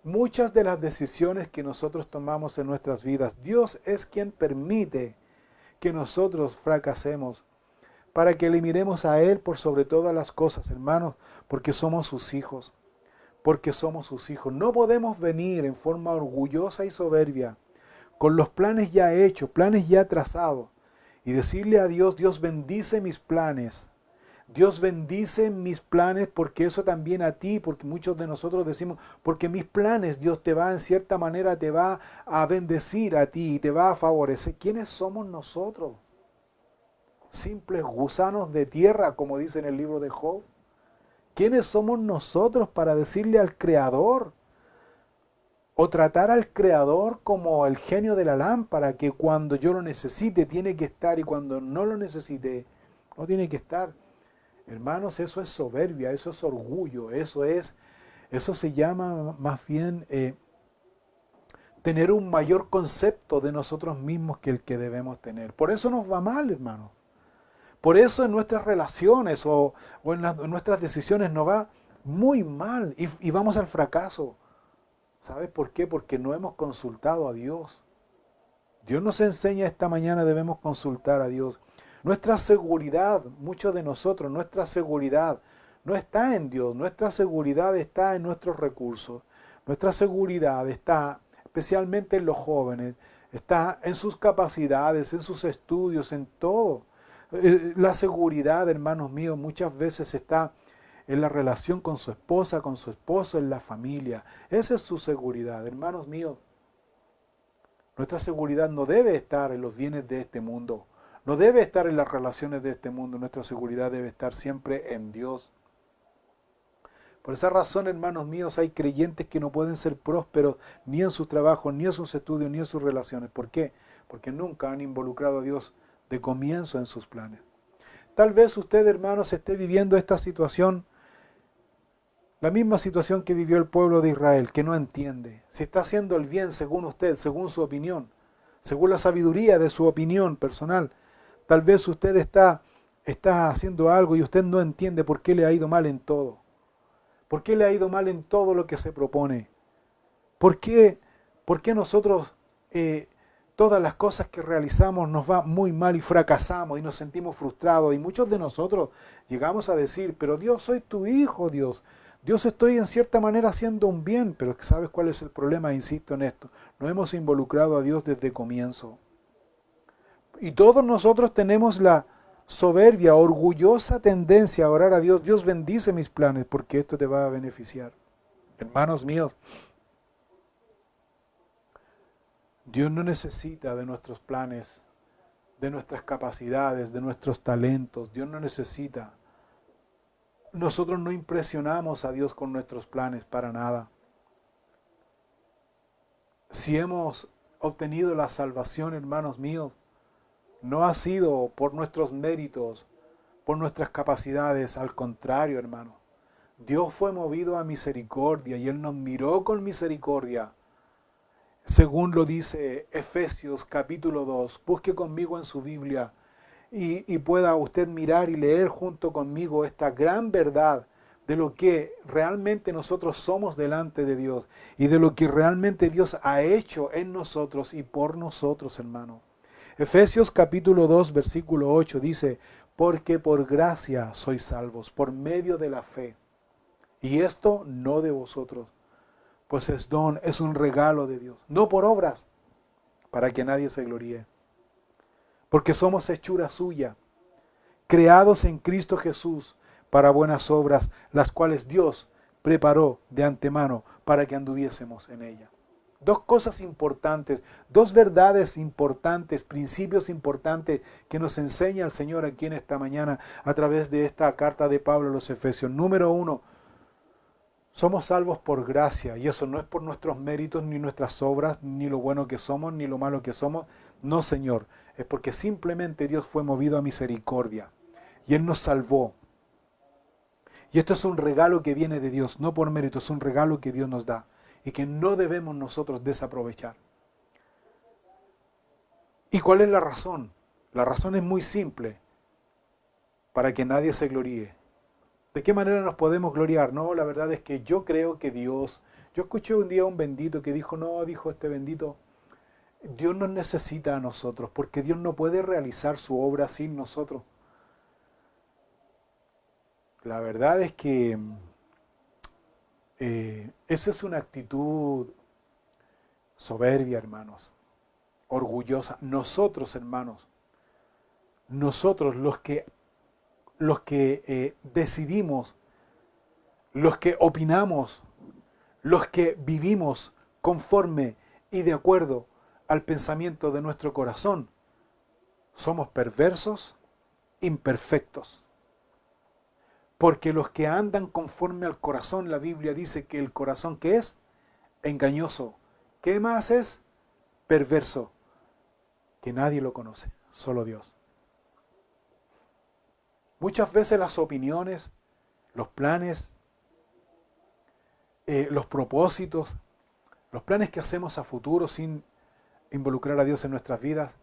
muchas de las decisiones que nosotros tomamos en nuestras vidas, Dios es quien permite que nosotros fracasemos, para que le miremos a Él por sobre todas las cosas, hermanos, porque somos sus hijos, No podemos venir en forma orgullosa y soberbia, con los planes ya hechos, planes ya trazados, y decirle a Dios: Dios bendice mis planes. Dios bendice mis planes, porque eso también a ti, porque muchos de nosotros decimos: porque mis planes, Dios te va, en cierta manera, te va a bendecir a ti y te va a favorecer. ¿Quiénes somos nosotros? Simples gusanos de tierra, como dice en el libro de Job. ¿Quiénes somos nosotros para decirle al Creador o tratar al Creador como el genio de la lámpara, que cuando yo lo necesite tiene que estar y cuando no lo necesite no tiene que estar? Hermanos, eso es soberbia, eso es orgullo, eso se llama más bien tener un mayor concepto de nosotros mismos que el que debemos tener. Por eso nos va mal, hermanos. Por eso en nuestras relaciones o en nuestras decisiones nos va muy mal y vamos al fracaso. ¿Sabes por qué? Porque no hemos consultado a Dios. Dios nos enseña esta mañana, debemos consultar a Dios. Nuestra seguridad, muchos de nosotros, nuestra seguridad no está en Dios, nuestra seguridad está en nuestros recursos. Nuestra seguridad está, especialmente en los jóvenes, está en sus capacidades, en sus estudios, en todo. La seguridad, hermanos míos, muchas veces está en la relación con su esposa, con su esposo, en la familia. Esa es su seguridad, hermanos míos. Nuestra seguridad no debe estar en los bienes de este mundo, no debe estar en las relaciones de este mundo. Nuestra seguridad debe estar siempre en Dios. Por esa razón, hermanos míos, hay creyentes que no pueden ser prósperos ni en sus trabajos, ni en sus estudios, ni en sus relaciones. ¿Por qué? Porque nunca han involucrado a Dios de comienzo en sus planes. Tal vez usted, hermanos, esté viviendo esta situación, la misma situación que vivió el pueblo de Israel, que no entiende. Si está haciendo el bien según usted, según su opinión, según la sabiduría de su opinión personal, tal vez usted está haciendo algo y usted no entiende por qué le ha ido mal en todo. ¿Por qué le ha ido mal en todo lo que se propone? ¿Por qué nosotros todas las cosas que realizamos nos va muy mal y fracasamos y nos sentimos frustrados? Y muchos de nosotros llegamos a decir, pero Dios, soy tu hijo, Dios. Dios, estoy en cierta manera haciendo un bien, pero ¿sabes cuál es el problema? Insisto en esto. No hemos involucrado a Dios desde el comienzo. Y todos nosotros tenemos la soberbia, orgullosa tendencia a orar a Dios. Dios, bendice mis planes porque esto te va a beneficiar. Hermanos míos, Dios no necesita de nuestros planes, de nuestras capacidades, de nuestros talentos. Dios no necesita. Nosotros no impresionamos a Dios con nuestros planes para nada. Si hemos obtenido la salvación, hermanos míos, no ha sido por nuestros méritos, por nuestras capacidades, al contrario, hermano. Dios fue movido a misericordia y Él nos miró con misericordia. Según lo dice Efesios capítulo 2, busque conmigo en su Biblia y pueda usted mirar y leer junto conmigo esta gran verdad de lo que realmente nosotros somos delante de Dios y de lo que realmente Dios ha hecho en nosotros y por nosotros, hermano. Efesios capítulo 2, versículo 8 dice, porque por gracia sois salvos, por medio de la fe. Y esto no de vosotros, pues es don, es un regalo de Dios, no por obras, para que nadie se gloríe. Porque somos hechura suya, creados en Cristo Jesús para buenas obras, las cuales Dios preparó de antemano para que anduviésemos en ella. Dos cosas importantes, dos verdades importantes, principios importantes que nos enseña el Señor aquí en esta mañana a través de esta carta de Pablo a los Efesios. Número uno, somos salvos por gracia y eso no es por nuestros méritos ni nuestras obras, ni lo bueno que somos, ni lo malo que somos. No, Señor, es porque simplemente Dios fue movido a misericordia y Él nos salvó. Y esto es un regalo que viene de Dios, no por mérito, es un regalo que Dios nos da y que no debemos nosotros desaprovechar. ¿Y cuál es la razón? La razón es muy simple, para que nadie se gloríe. ¿De qué manera nos podemos gloriar? No, la verdad es que yo creo que Dios... Yo escuché un día a un bendito que dijo, no, dijo este bendito, Dios nos necesita a nosotros, porque Dios no puede realizar su obra sin nosotros. La verdad es que eso es una actitud soberbia, hermanos, orgullosa. Nosotros, hermanos, nosotros los que decidimos, los que opinamos, los que vivimos conforme y de acuerdo al pensamiento de nuestro corazón, somos perversos, imperfectos. Porque los que andan conforme al corazón, la Biblia dice que el corazón, ¿qué es? Engañoso. ¿Qué más es? Perverso. Que nadie lo conoce, solo Dios. Muchas veces las opiniones, los planes, los propósitos, los planes que hacemos a futuro sin involucrar a Dios en nuestras vidas,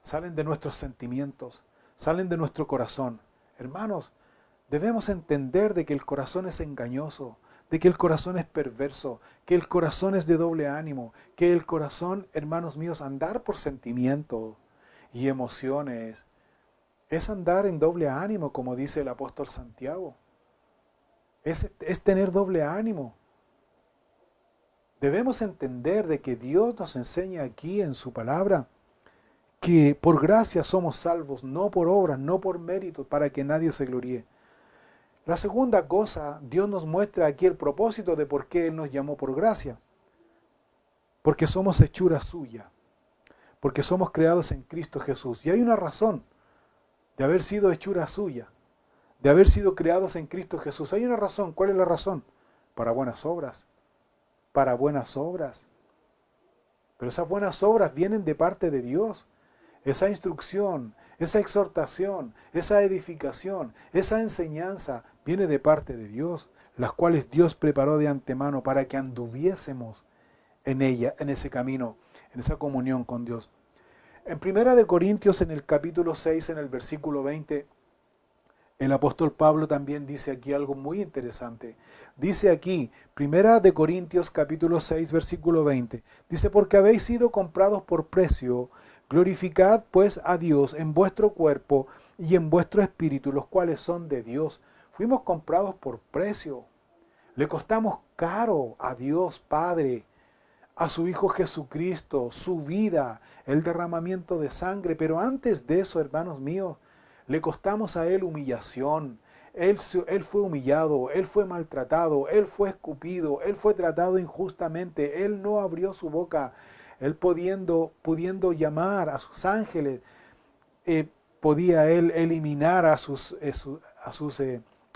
salen de nuestros sentimientos, salen de nuestro corazón. Hermanos, debemos entender de que el corazón es engañoso, de que el corazón es perverso, que el corazón es de doble ánimo, que el corazón, hermanos míos, andar por sentimientos y emociones, es andar en doble ánimo, como dice el apóstol Santiago. Es tener doble ánimo. Debemos entender de que Dios nos enseña aquí en su palabra que por gracia somos salvos, no por obras, no por méritos, para que nadie se gloríe. La segunda cosa, Dios nos muestra aquí el propósito de por qué Él nos llamó por gracia. Porque somos hechura suya, porque somos creados en Cristo Jesús. Y hay una razón de haber sido hechura suya, de haber sido creados en Cristo Jesús. Hay una razón. ¿Cuál es la razón? Para buenas obras. Para buenas obras. Pero esas buenas obras vienen de parte de Dios. Esa instrucción, esa exhortación, esa edificación, esa enseñanza viene de parte de Dios, las cuales Dios preparó de antemano para que anduviésemos en ella, en ese camino, en esa comunión con Dios. En 1 Corintios, en el capítulo 6, en el versículo 20, el apóstol Pablo también dice aquí algo muy interesante. Dice aquí, 1 Corintios capítulo 6, versículo 20, dice, porque habéis sido comprados por precio, glorificad pues a Dios en vuestro cuerpo y en vuestro espíritu, los cuales son de Dios. Fuimos comprados por precio. Le costamos caro a Dios Padre, a su Hijo Jesucristo, su vida, el derramamiento de sangre. Pero antes de eso, hermanos míos, le costamos a Él humillación. Él fue humillado, Él fue maltratado, Él fue escupido, Él fue tratado injustamente, Él no abrió su boca. Él pudiendo llamar a sus ángeles, podía Él eliminar a sus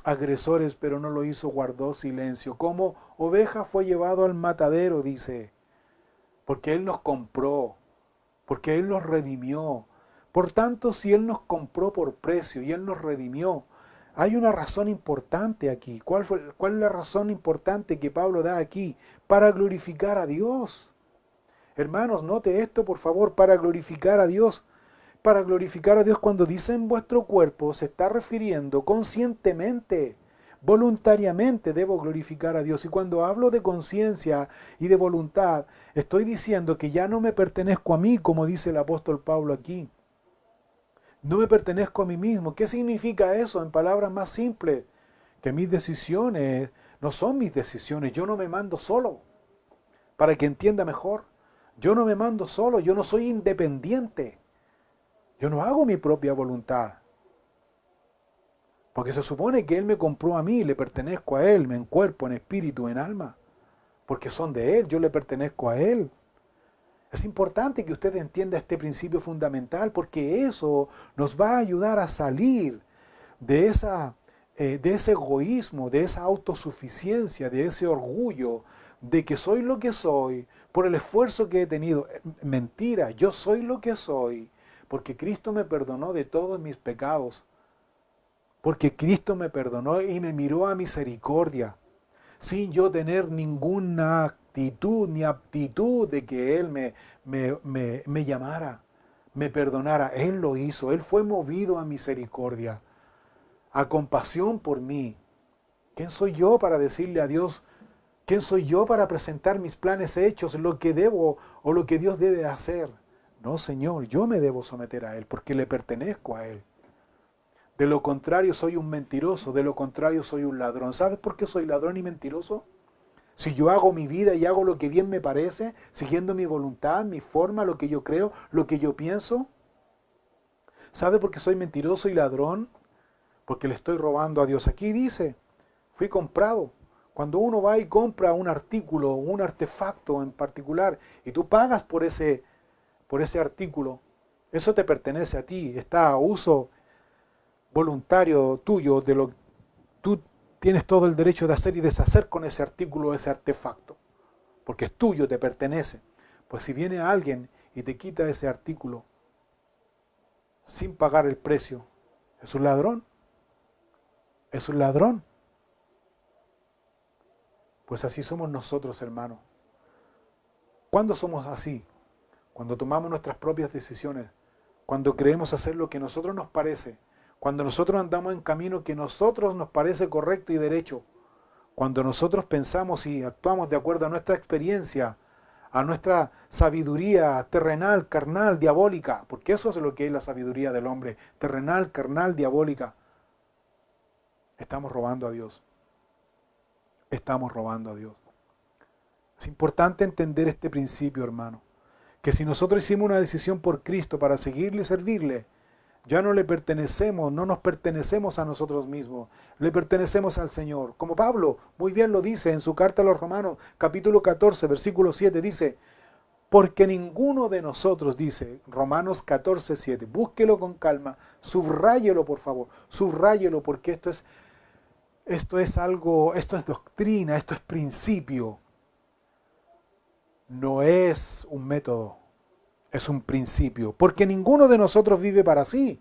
agresores, pero no lo hizo, guardó silencio. Como oveja fue llevado al matadero, dice, porque Él nos compró, porque Él nos redimió. Por tanto, si Él nos compró por precio y Él nos redimió, hay una razón importante aquí. ¿Cuál es la razón importante que Pablo da aquí? Para glorificar a Dios. Hermanos, note esto, por favor, para glorificar a Dios. Para glorificar a Dios, cuando dice en vuestro cuerpo, se está refiriendo conscientemente, voluntariamente debo glorificar a Dios. Y cuando hablo de conciencia y de voluntad, estoy diciendo que ya no me pertenezco a mí, como dice el apóstol Pablo aquí. No me pertenezco a mí mismo. ¿Qué significa eso en palabras más simples? Que mis decisiones no son mis decisiones. Yo no me mando solo. Para que entienda mejor, yo no me mando solo. Yo no soy independiente. Yo no hago mi propia voluntad. Porque se supone que Él me compró a mí, le pertenezco a Él, en cuerpo, en espíritu, en alma. Porque son de Él, yo le pertenezco a Él. Es importante que usted entienda este principio fundamental, porque eso nos va a ayudar a salir de ese egoísmo, de esa autosuficiencia, de ese orgullo, de que soy lo que soy por el esfuerzo que he tenido. Mentira, yo soy lo que soy porque Cristo me perdonó de todos mis pecados, porque Cristo me perdonó y me miró a misericordia, sin yo tener ninguna actitud ni aptitud de que Él me llamara, me perdonara. Él lo hizo, Él fue movido a misericordia, a compasión por mí. ¿Quién soy yo para decirle a Dios? ¿Quién soy yo para presentar mis planes hechos, lo que debo o lo que Dios debe hacer? No, Señor, yo me debo someter a Él porque le pertenezco a Él. De lo contrario soy un mentiroso, de lo contrario soy un ladrón. ¿Sabes por qué soy ladrón y mentiroso? Si yo hago mi vida y hago lo que bien me parece, siguiendo mi voluntad, mi forma, lo que yo creo, lo que yo pienso. ¿Sabe por qué soy mentiroso y ladrón? Porque le estoy robando a Dios. Aquí dice, fui comprado. Cuando uno va y compra un artículo, un artefacto en particular, y tú pagas por ese artículo, eso te pertenece a ti, está a uso voluntario tuyo, de lo que tú tienes todo el derecho de hacer y deshacer con ese artículo, ese artefacto, porque es tuyo, te pertenece. Pues si viene alguien y te quita ese artículo sin pagar el precio, es un ladrón, es un ladrón. Pues así somos nosotros, hermanos. ¿Cuándo somos así? Cuando tomamos nuestras propias decisiones, cuando creemos hacer lo que a nosotros nos parece, cuando nosotros andamos en camino que a nosotros nos parece correcto y derecho, cuando nosotros pensamos y actuamos de acuerdo a nuestra experiencia, a nuestra sabiduría terrenal, carnal, diabólica, porque eso es lo que es la sabiduría del hombre, terrenal, carnal, diabólica, estamos robando a Dios. Estamos robando a Dios. Es importante entender este principio, hermano. que si nosotros hicimos una decisión por Cristo para seguirle y servirle, ya no le pertenecemos, no nos pertenecemos a nosotros mismos, le pertenecemos al Señor. Como Pablo muy bien lo dice en su carta a los Romanos, capítulo 14, versículo 7, dice, porque ninguno de nosotros, dice Romanos 14, 7, búsquelo con calma, subráyelo por favor, subráyelo porque esto es algo, esto es doctrina, esto es principio. No es un método, es un principio, porque ninguno de nosotros vive para sí,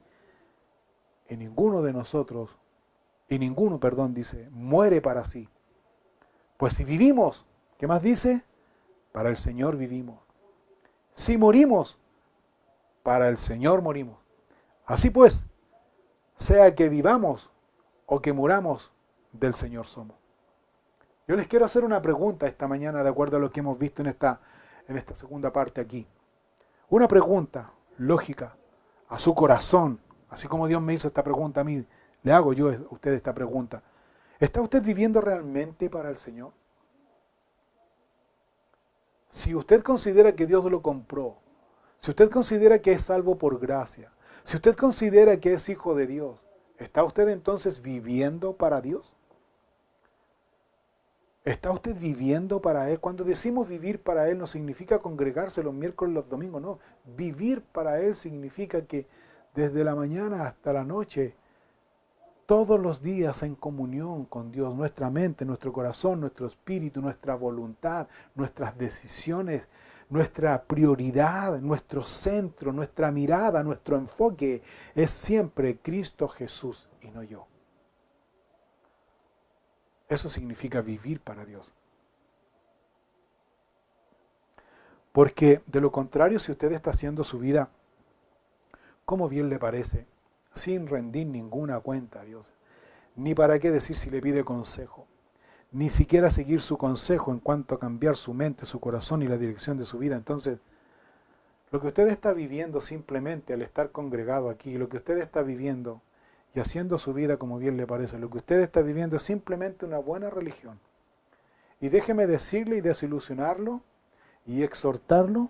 y ninguno, dice, muere para sí. Pues si vivimos, ¿qué más dice? Para el Señor vivimos. Si morimos, para el Señor morimos. Así pues, sea que vivamos o que muramos, del Señor somos. Yo les quiero hacer una pregunta esta mañana de acuerdo a lo que hemos visto en esta segunda parte aquí. Una pregunta lógica a su corazón, así como Dios me hizo esta pregunta a mí, le hago yo a usted esta pregunta. ¿Está usted viviendo realmente para el Señor? Si usted considera que Dios lo compró, si usted considera que es salvo por gracia, si usted considera que es hijo de Dios, ¿está usted entonces viviendo para Dios? ¿Está usted viviendo para Él? Cuando decimos vivir para Él no significa congregarse los miércoles, los domingos, no. Vivir para Él significa que desde la mañana hasta la noche, todos los días en comunión con Dios, nuestra mente, nuestro corazón, nuestro espíritu, nuestra voluntad, nuestras decisiones, nuestra prioridad, nuestro centro, nuestra mirada, nuestro enfoque es siempre Cristo Jesús y no yo. Eso significa vivir para Dios. Porque de lo contrario, si usted está haciendo su vida como bien le parece, sin rendir ninguna cuenta a Dios, ni para qué decir si le pide consejo, ni siquiera seguir su consejo en cuanto a cambiar su mente, su corazón y la dirección de su vida, entonces lo que usted está viviendo simplemente al estar congregado aquí, lo que usted está viviendo y haciendo su vida como bien le parece, lo que usted está viviendo es simplemente una buena religión. Y déjeme decirle y desilusionarlo y exhortarlo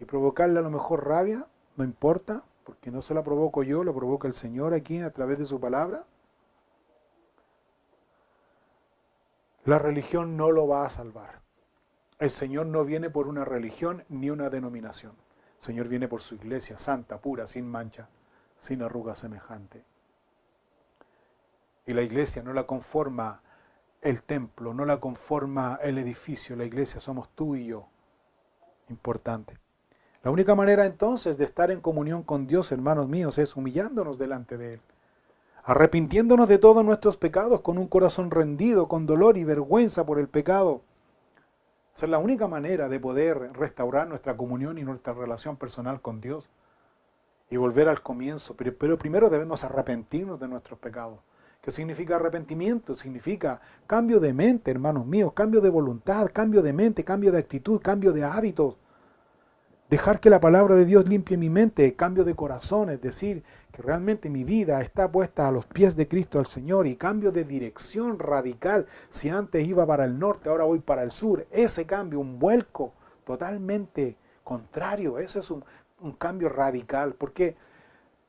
y provocarle a lo mejor rabia, no importa, porque no se la provoco yo, lo provoca el Señor aquí a través de su palabra. La religión no lo va a salvar. El Señor no viene por una religión ni una denominación. El Señor viene por su iglesia santa, pura, sin mancha, sin arruga semejante. Y la iglesia no la conforma el templo, no la conforma el edificio, la iglesia somos tú y yo. Importante. La única manera entonces de estar en comunión con Dios, hermanos míos, es humillándonos delante de Él, arrepintiéndonos de todos nuestros pecados con un corazón rendido, con dolor y vergüenza por el pecado. Esa es la única manera de poder restaurar nuestra comunión y nuestra relación personal con Dios y volver al comienzo. Pero primero debemos arrepentirnos de nuestros pecados. ¿Qué significa arrepentimiento? Significa cambio de mente, hermanos míos, cambio de voluntad, cambio de mente, cambio de actitud, cambio de hábitos. Dejar que la palabra de Dios limpie mi mente, cambio de corazón, es decir, que realmente mi vida está puesta a los pies de Cristo al Señor y cambio de dirección radical. Si antes iba para el norte, ahora voy para el sur. Ese cambio, un vuelco totalmente contrario, ese es un cambio radical, porque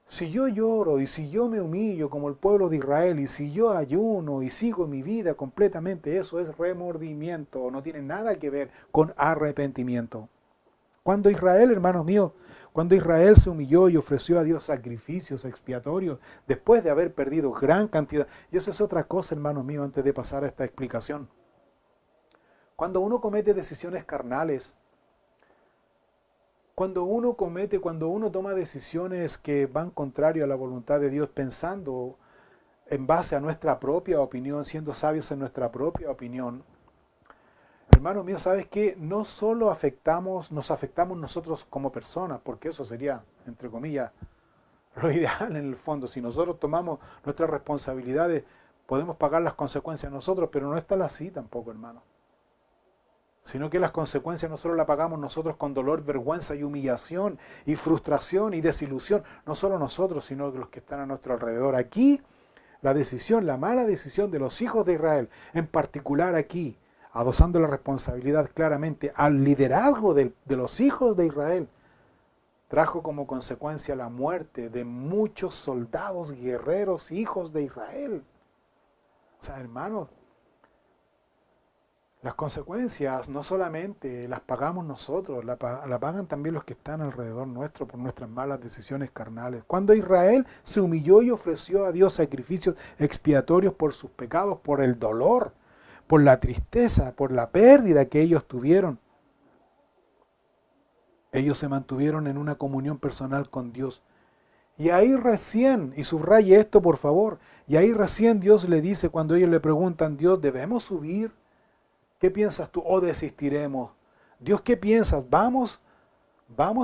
si yo lloro y si yo me humillo como el pueblo de Israel y si yo ayuno y sigo mi vida completamente, eso es remordimiento, no tiene nada que ver con arrepentimiento. Cuando Israel, hermanos míos, cuando Israel se humilló y ofreció a Dios sacrificios expiatorios, después de haber perdido gran cantidad, y esa es otra cosa, hermanos míos, antes de pasar a esta explicación. Cuando uno comete decisiones carnales, cuando uno toma decisiones que van contrario a la voluntad de Dios, pensando en base a nuestra propia opinión, siendo sabios en nuestra propia opinión, hermano mío, ¿sabes qué? No solo nos afectamos nosotros como personas, porque eso sería, entre comillas, lo ideal en el fondo. Si nosotros tomamos nuestras responsabilidades, podemos pagar las consecuencias nosotros, pero no está así tampoco, hermano. Sino que las consecuencias nosotros las pagamos nosotros con dolor, vergüenza y humillación y frustración y desilusión. No solo nosotros, sino los que están a nuestro alrededor. Aquí, la mala decisión de los hijos de Israel, en particular aquí, adosando la responsabilidad claramente al liderazgo de los hijos de Israel, trajo como consecuencia la muerte de muchos soldados, guerreros, hijos de Israel. O sea, hermanos, las consecuencias no solamente las pagamos nosotros, la pagan también los que están alrededor nuestro por nuestras malas decisiones carnales. Cuando Israel se humilló y ofreció a Dios sacrificios expiatorios por sus pecados, por el dolor, por la tristeza, por la pérdida que ellos tuvieron, ellos se mantuvieron en una comunión personal con Dios. Y ahí recién, y subraye esto por favor, y ahí recién Dios le dice cuando ellos le preguntan, Dios, ¿debemos subir? ¿Qué piensas tú? ¿O desistiremos? Dios, ¿qué piensas? ¿Vamos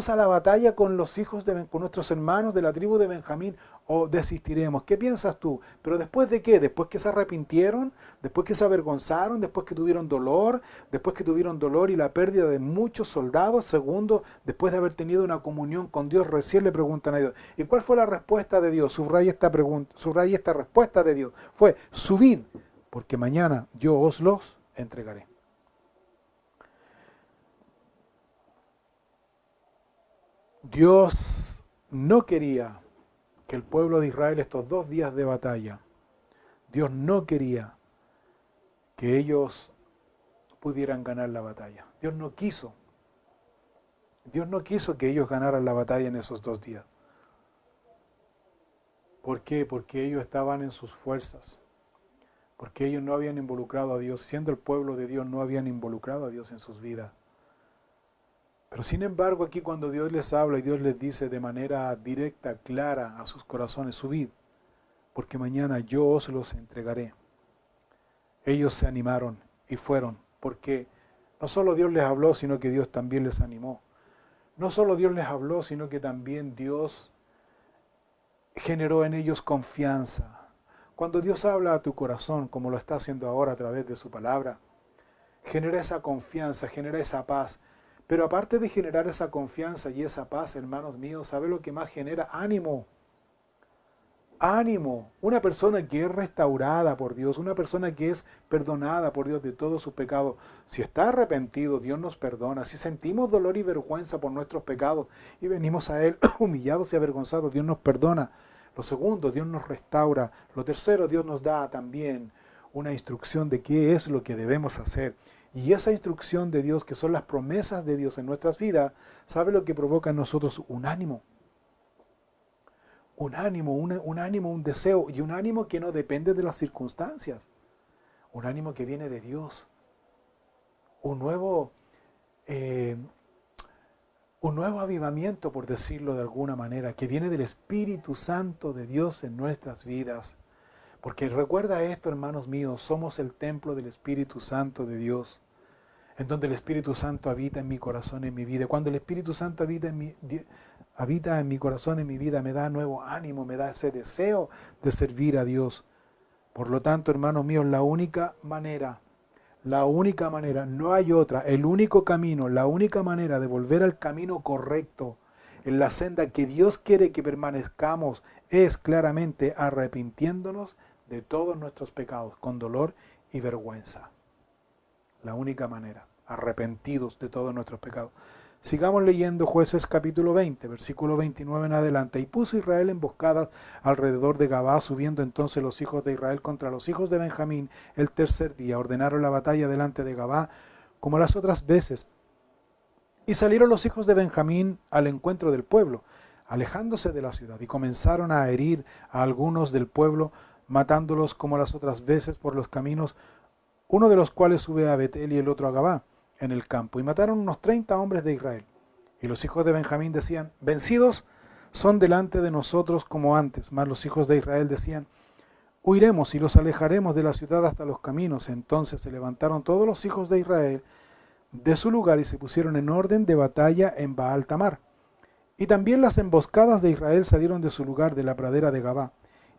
a la batalla con los hijos, con nuestros hermanos de la tribu de Benjamín, o desistiremos? ¿Qué piensas tú? ¿Pero después de qué? ¿Después que se arrepintieron? ¿Después que se avergonzaron? ¿Después que tuvieron dolor? ¿Después que tuvieron dolor y la pérdida de muchos soldados? Segundo, después de haber tenido una comunión con Dios, recién le preguntan a Dios. ¿Y cuál fue la respuesta de Dios? Subraya esta pregunta, subraya esta respuesta de Dios. Fue, subid, porque mañana yo os los entregaré. Dios no quería que el pueblo de Israel estos 2 días de batalla, Dios no quería que ellos pudieran ganar la batalla. Dios no quiso que ellos ganaran la batalla en esos 2 días. ¿Por qué? Porque ellos estaban en sus fuerzas. Porque ellos no habían involucrado a Dios, siendo el pueblo de Dios, no habían involucrado a Dios en sus vidas. Pero sin embargo, aquí cuando Dios les habla y Dios les dice de manera directa, clara a sus corazones, subid, porque mañana yo os los entregaré. Ellos se animaron y fueron, porque no solo Dios les habló, sino que Dios también les animó. No solo Dios les habló, sino que también Dios generó en ellos confianza. Cuando Dios habla a tu corazón, como lo está haciendo ahora a través de su palabra, genera esa confianza, genera esa paz. Pero aparte de generar esa confianza y esa paz, hermanos míos, ¿sabe lo que más genera? Ánimo. Ánimo. Una persona que es restaurada por Dios, una persona que es perdonada por Dios de todos sus pecados. Si está arrepentido, Dios nos perdona. Si sentimos dolor y vergüenza por nuestros pecados y venimos a Él humillados y avergonzados, Dios nos perdona. Lo segundo, Dios nos restaura. Lo tercero, Dios nos da también una instrucción de qué es lo que debemos hacer. Y esa instrucción de Dios, que son las promesas de Dios en nuestras vidas, ¿sabe lo que provoca en nosotros? Un ánimo. Un ánimo, un deseo, y un ánimo que no depende de las circunstancias. Un ánimo que viene de Dios. Un nuevo avivamiento, por decirlo de alguna manera, que viene del Espíritu Santo de Dios en nuestras vidas. Porque recuerda esto, hermanos míos, somos el templo del Espíritu Santo de Dios, en donde el Espíritu Santo habita en mi corazón, en mi vida. Cuando el Espíritu Santo habita en mi corazón, en mi vida, me da nuevo ánimo, me da ese deseo de servir a Dios. Por lo tanto, hermanos míos, la única manera, no hay otra, el único camino, la única manera de volver al camino correcto, en la senda que Dios quiere que permanezcamos, es claramente arrepintiéndonos de todos nuestros pecados, con dolor y vergüenza. La única manera, arrepentidos de todos nuestros pecados. Sigamos leyendo Jueces capítulo 20, versículo 29 en adelante. Y puso Israel emboscadas alrededor de Gabá, subiendo entonces los hijos de Israel contra los hijos de Benjamín el tercer día. Ordenaron la batalla delante de Gabá, como las otras veces. Y salieron los hijos de Benjamín al encuentro del pueblo, alejándose de la ciudad, y comenzaron a herir a algunos del pueblo, matándolos como las otras veces por los caminos, uno de los cuales sube a Betel y el otro a Gabá, en el campo, y mataron unos 30 hombres de Israel. Y los hijos de Benjamín decían, vencidos son delante de nosotros como antes. Mas los hijos de Israel decían, huiremos y los alejaremos de la ciudad hasta los caminos. Entonces se levantaron todos los hijos de Israel de su lugar y se pusieron en orden de batalla en Baal Tamar. Y también las emboscadas de Israel salieron de su lugar de la pradera de Gabá,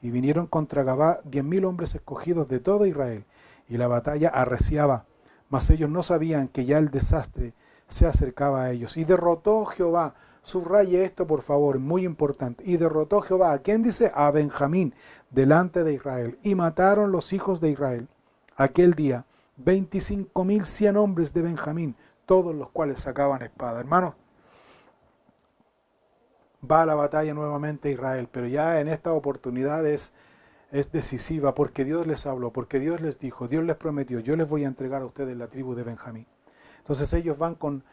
y vinieron contra Gabá 10.000 hombres escogidos de todo Israel, y la batalla arreciaba, mas ellos no sabían que ya el desastre se acercaba a ellos. Y derrotó Jehová, subraye esto por favor, muy importante, y derrotó Jehová, ¿a quién dice? A Benjamín, delante de Israel, y mataron los hijos de Israel aquel día 25.100 hombres de Benjamín, todos los cuales sacaban espada. Hermanos, va a la batalla nuevamente Israel, pero ya en esta oportunidad es decisiva, porque Dios les habló, porque Dios les dijo, Dios les prometió, yo les voy a entregar a ustedes la tribu de Benjamín. Entonces ellos van con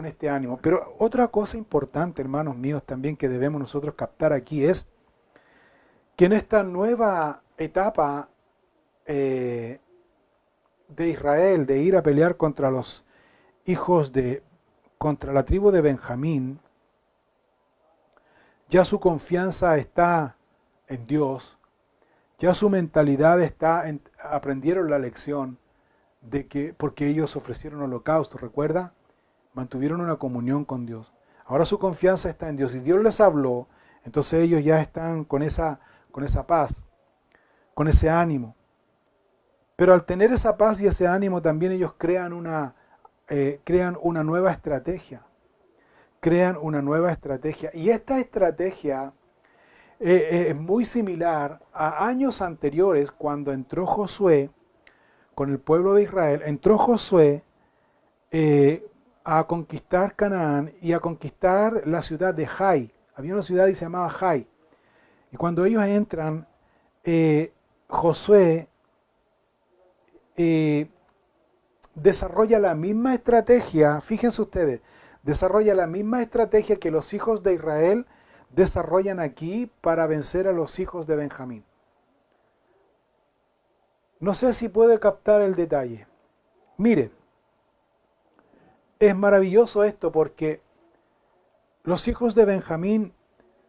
este ánimo. Pero otra cosa importante, hermanos míos, también que debemos nosotros captar aquí es que en esta nueva etapa de Israel, de ir a pelear contra los contra la tribu de Benjamín, ya su confianza está en Dios, ya su mentalidad aprendieron la lección de que, porque ellos ofrecieron holocausto, ¿recuerda? Mantuvieron una comunión con Dios. Ahora su confianza está en Dios y Dios les habló, entonces ellos ya están con esa paz, con ese ánimo. Pero al tener esa paz y ese ánimo también ellos crean una nueva estrategia. Crean una nueva estrategia. Y esta estrategia es muy similar a años anteriores cuando entró Josué con el pueblo de Israel. Entró Josué a conquistar Canaán y a conquistar la ciudad de Jai. Había una ciudad y se llamaba Jai. Y cuando ellos entran, Josué desarrolla la misma estrategia, fíjense ustedes, desarrolla la misma estrategia que los hijos de Israel desarrollan aquí para vencer a los hijos de Benjamín. No sé si puede captar el detalle. Miren, es maravilloso esto porque los hijos de Benjamín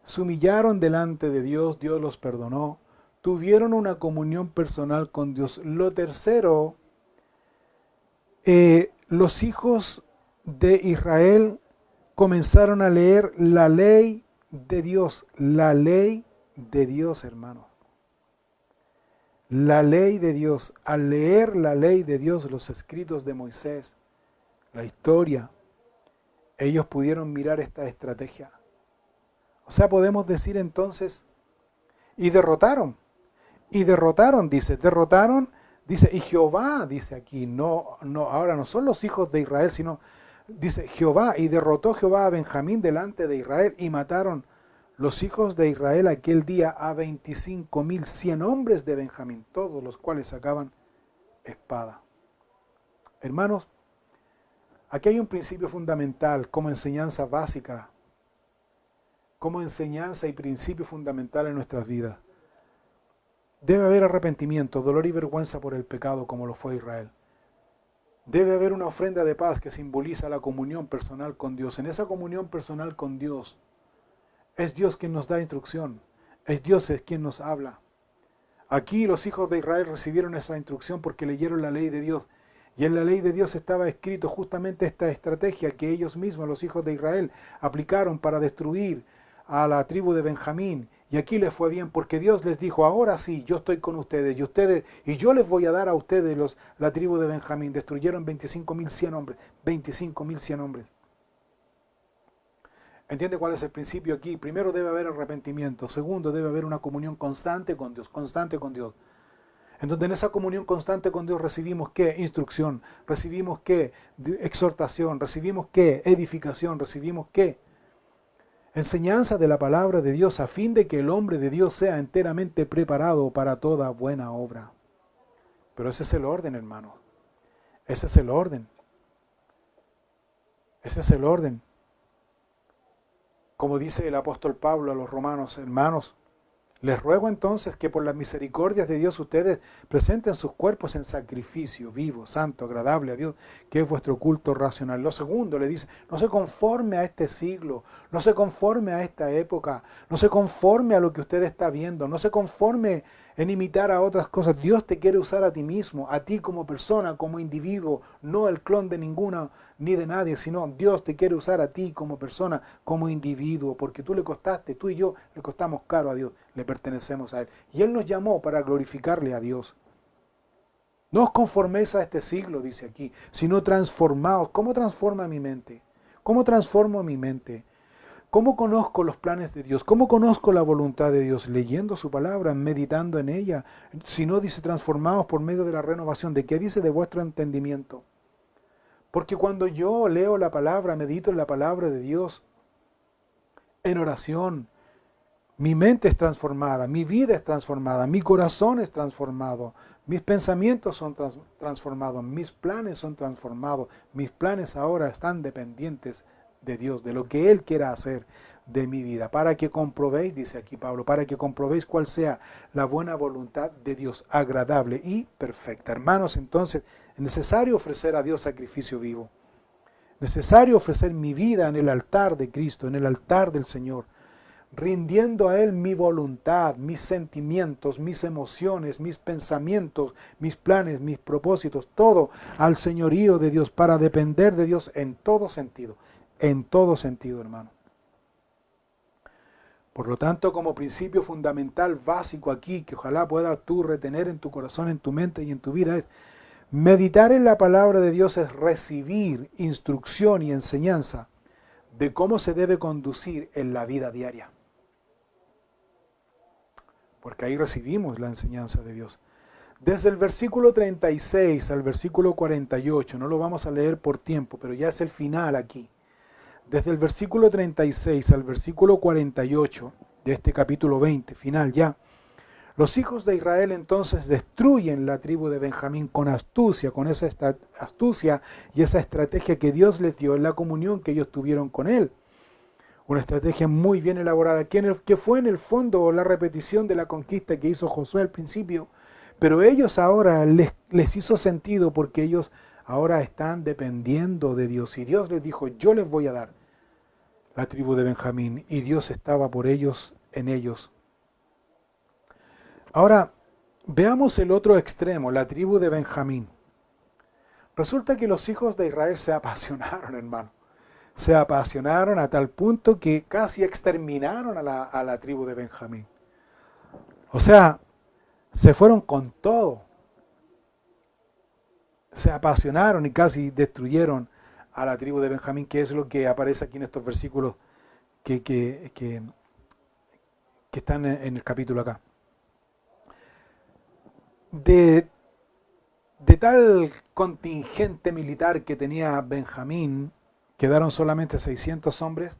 se humillaron delante de Dios, Dios los perdonó, tuvieron una comunión personal con Dios. Lo tercero, los hijos de Israel comenzaron a leer la ley de Dios, hermanos. La ley de Dios. Al leer la ley de Dios, los escritos de Moisés, la historia, ellos pudieron mirar esta estrategia. O sea, podemos decir entonces, y derrotaron, dice, y Jehová, dice aquí, ahora no son los hijos de Israel, sino, dice Jehová, y derrotó Jehová a Benjamín delante de Israel, y mataron los hijos de Israel aquel día a 25.100 hombres de Benjamín, todos los cuales sacaban espada. Hermanos, aquí hay un principio fundamental como enseñanza básica, como enseñanza y principio fundamental en nuestras vidas. Debe haber arrepentimiento, dolor y vergüenza por el pecado como lo fue Israel. Debe haber una ofrenda de paz que simboliza la comunión personal con Dios. En esa comunión personal con Dios, es Dios quien nos da instrucción, es Dios quien nos habla. Aquí los hijos de Israel recibieron esa instrucción porque leyeron la ley de Dios. Y en la ley de Dios estaba escrito justamente esta estrategia que ellos mismos, los hijos de Israel, aplicaron para destruir a la tribu de Benjamín. Y aquí les fue bien porque Dios les dijo, ahora sí, yo estoy con ustedes y yo les voy a dar a ustedes la tribu de Benjamín. Destruyeron 25.100 hombres, 25.100 hombres. ¿Entiende cuál es el principio aquí? Primero debe haber arrepentimiento. Segundo, debe haber una comunión constante con Dios, En donde en esa comunión constante con Dios recibimos ¿qué? Instrucción, recibimos ¿qué? Exhortación, recibimos ¿qué? Edificación, recibimos ¿qué? Enseñanza de la palabra de Dios a fin de que el hombre de Dios sea enteramente preparado para toda buena obra. Pero ese es el orden, hermano. Ese es el orden. Ese es el orden. Como dice el apóstol Pablo a los romanos, hermanos, les ruego entonces que por las misericordias de Dios ustedes presenten sus cuerpos en sacrificio vivo, santo, agradable a Dios, que es vuestro culto racional. Lo segundo le dice, no se conforme a este siglo, no se conforme a esta época, no se conforme a lo que usted está viendo, no se conforme en imitar a otras cosas. Dios te quiere usar a ti mismo, a ti como persona, como individuo, no el clon de ninguna ni de nadie, sino Dios te quiere usar a ti como persona, como individuo, porque tú y yo le costamos caro a Dios, le pertenecemos a Él. Y Él nos llamó para glorificarle a Dios. No os conforméis a este siglo, dice aquí, sino transformaos. ¿Cómo transforma mi mente? ¿Cómo transformo mi mente? ¿Cómo conozco los planes de Dios? ¿Cómo conozco la voluntad de Dios? Leyendo su palabra, meditando en ella. Si no, dice, transformados por medio de la renovación. ¿De qué dice? De vuestro entendimiento. Porque cuando yo leo la palabra, medito en la palabra de Dios, en oración, mi mente es transformada, mi vida es transformada, mi corazón es transformado, mis pensamientos son transformados, mis planes son transformados, mis planes ahora están dependientes de Dios, de lo que Él quiera hacer de mi vida, para que comprobéis, dice aquí Pablo, para que comprobéis cuál sea la buena voluntad de Dios, agradable y perfecta. Hermanos, entonces es necesario ofrecer a Dios sacrificio vivo, necesario ofrecer mi vida en el altar de Cristo, en el altar del Señor, rindiendo a Él mi voluntad, mis sentimientos, mis emociones, mis pensamientos, mis planes, mis propósitos, todo al señorío de Dios, para depender de Dios en todo sentido, hermano. Por lo tanto, como principio fundamental, básico aquí, que ojalá puedas tú retener en tu corazón, en tu mente y en tu vida, es meditar en la palabra de Dios, es recibir instrucción y enseñanza de cómo se debe conducir en la vida diaria. Porque ahí recibimos la enseñanza de Dios. Desde el versículo 36 al versículo 48, no lo vamos a leer por tiempo, pero ya es el final aquí. Desde el versículo 36 al versículo 48 de este capítulo 20, final ya, los hijos de Israel entonces destruyen la tribu de Benjamín con astucia, con esa astucia y esa estrategia que Dios les dio en la comunión que ellos tuvieron con Él. Una estrategia muy bien elaborada, que fue en el fondo la repetición de la conquista que hizo Josué al principio, pero ellos ahora les hizo sentido porque ellos ahora están dependiendo de Dios. Y Dios les dijo, yo les voy a dar la tribu de Benjamín, y Dios estaba por ellos, en ellos. Ahora, veamos el otro extremo, la tribu de Benjamín. Resulta que los hijos de Israel se apasionaron, hermano. Se apasionaron a tal punto que casi exterminaron a la tribu de Benjamín. O sea, se fueron con todo. Se apasionaron y casi destruyeron a la tribu de Benjamín, que es lo que aparece aquí en estos versículos que están en el capítulo acá. De tal contingente militar que tenía Benjamín, quedaron solamente 600 hombres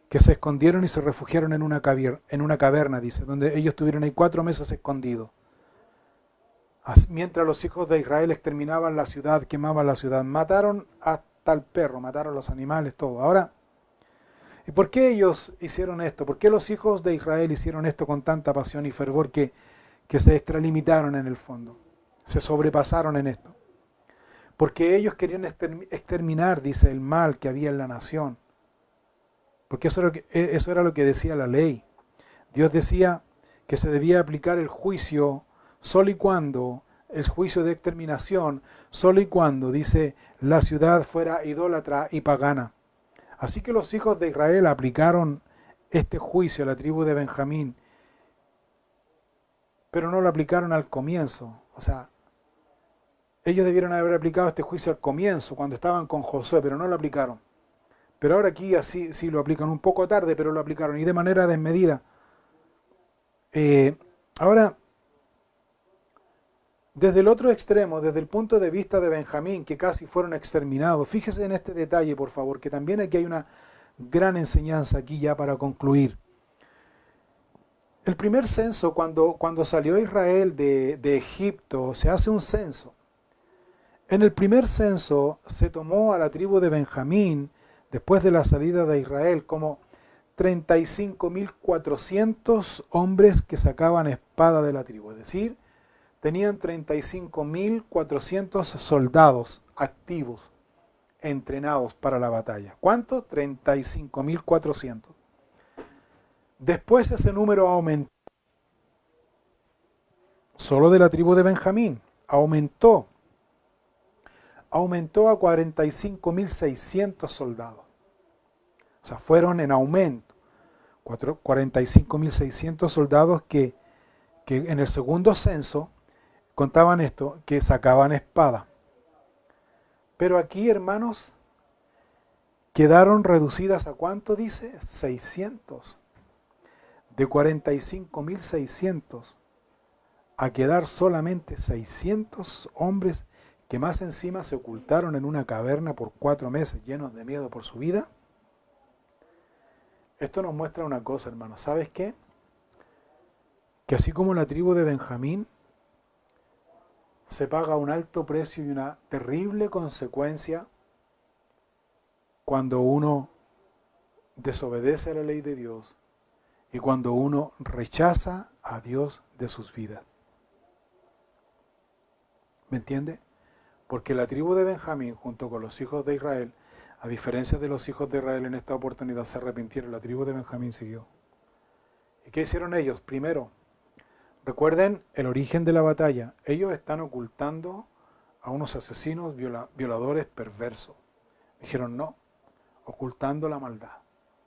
que se escondieron y se refugiaron en una caverna, dice, donde ellos estuvieron ahí 4 meses escondidos. Mientras los hijos de Israel exterminaban la ciudad, quemaban la ciudad, mataron hasta el perro, mataron los animales, todo. Ahora, ¿y por qué ellos hicieron esto? ¿Por qué los hijos de Israel hicieron esto con tanta pasión y fervor que se extralimitaron en el fondo? Se sobrepasaron en esto. Porque ellos querían exterminar, dice, el mal que había en la nación. Porque eso era lo que decía la ley. Dios decía que se debía aplicar el juicio solo y cuando, el juicio de exterminación, solo y cuando, dice, la ciudad fuera idólatra y pagana. Así que los hijos de Israel aplicaron este juicio a la tribu de Benjamín, pero no lo aplicaron al comienzo. O sea, ellos debieron haber aplicado este juicio al comienzo, cuando estaban con Josué, pero no lo aplicaron. Pero ahora aquí así sí lo aplican un poco tarde, pero lo aplicaron y de manera desmedida. Ahora, desde el otro extremo, desde el punto de vista de Benjamín, que casi fueron exterminados, fíjese en este detalle, por favor, que también aquí hay una gran enseñanza aquí ya para concluir. El primer censo, cuando salió Israel de Egipto, se hace un censo. En el primer censo se tomó a la tribu de Benjamín, después de la salida de Israel, como 35.400 hombres que sacaban espada de la tribu. Es decir, tenían 35.400 soldados activos, entrenados para la batalla. ¿Cuánto? 35.400. Después ese número aumentó. Solo de la tribu de Benjamín. Aumentó a 45.600 soldados. O sea, fueron en aumento. 45.600 soldados que en el segundo censo contaban esto, que sacaban espada. Pero aquí, hermanos, quedaron reducidas a ¿cuánto dice? 600. De 45.600 a quedar solamente 600 hombres que más encima se ocultaron en una caverna por 4 meses llenos de miedo por su vida. Esto nos muestra una cosa, hermano. ¿Sabes qué? Que así como la tribu de Benjamín se paga un alto precio y una terrible consecuencia cuando uno desobedece a la ley de Dios y cuando uno rechaza a Dios de sus vidas. ¿Me entiende? Porque la tribu de Benjamín, junto con los hijos de Israel, a diferencia de los hijos de Israel en esta oportunidad se arrepintieron, la tribu de Benjamín siguió. ¿Y qué hicieron ellos? Primero, recuerden el origen de la batalla. Ellos están ocultando a unos asesinos, violadores, perversos. Dijeron no, ocultando la maldad,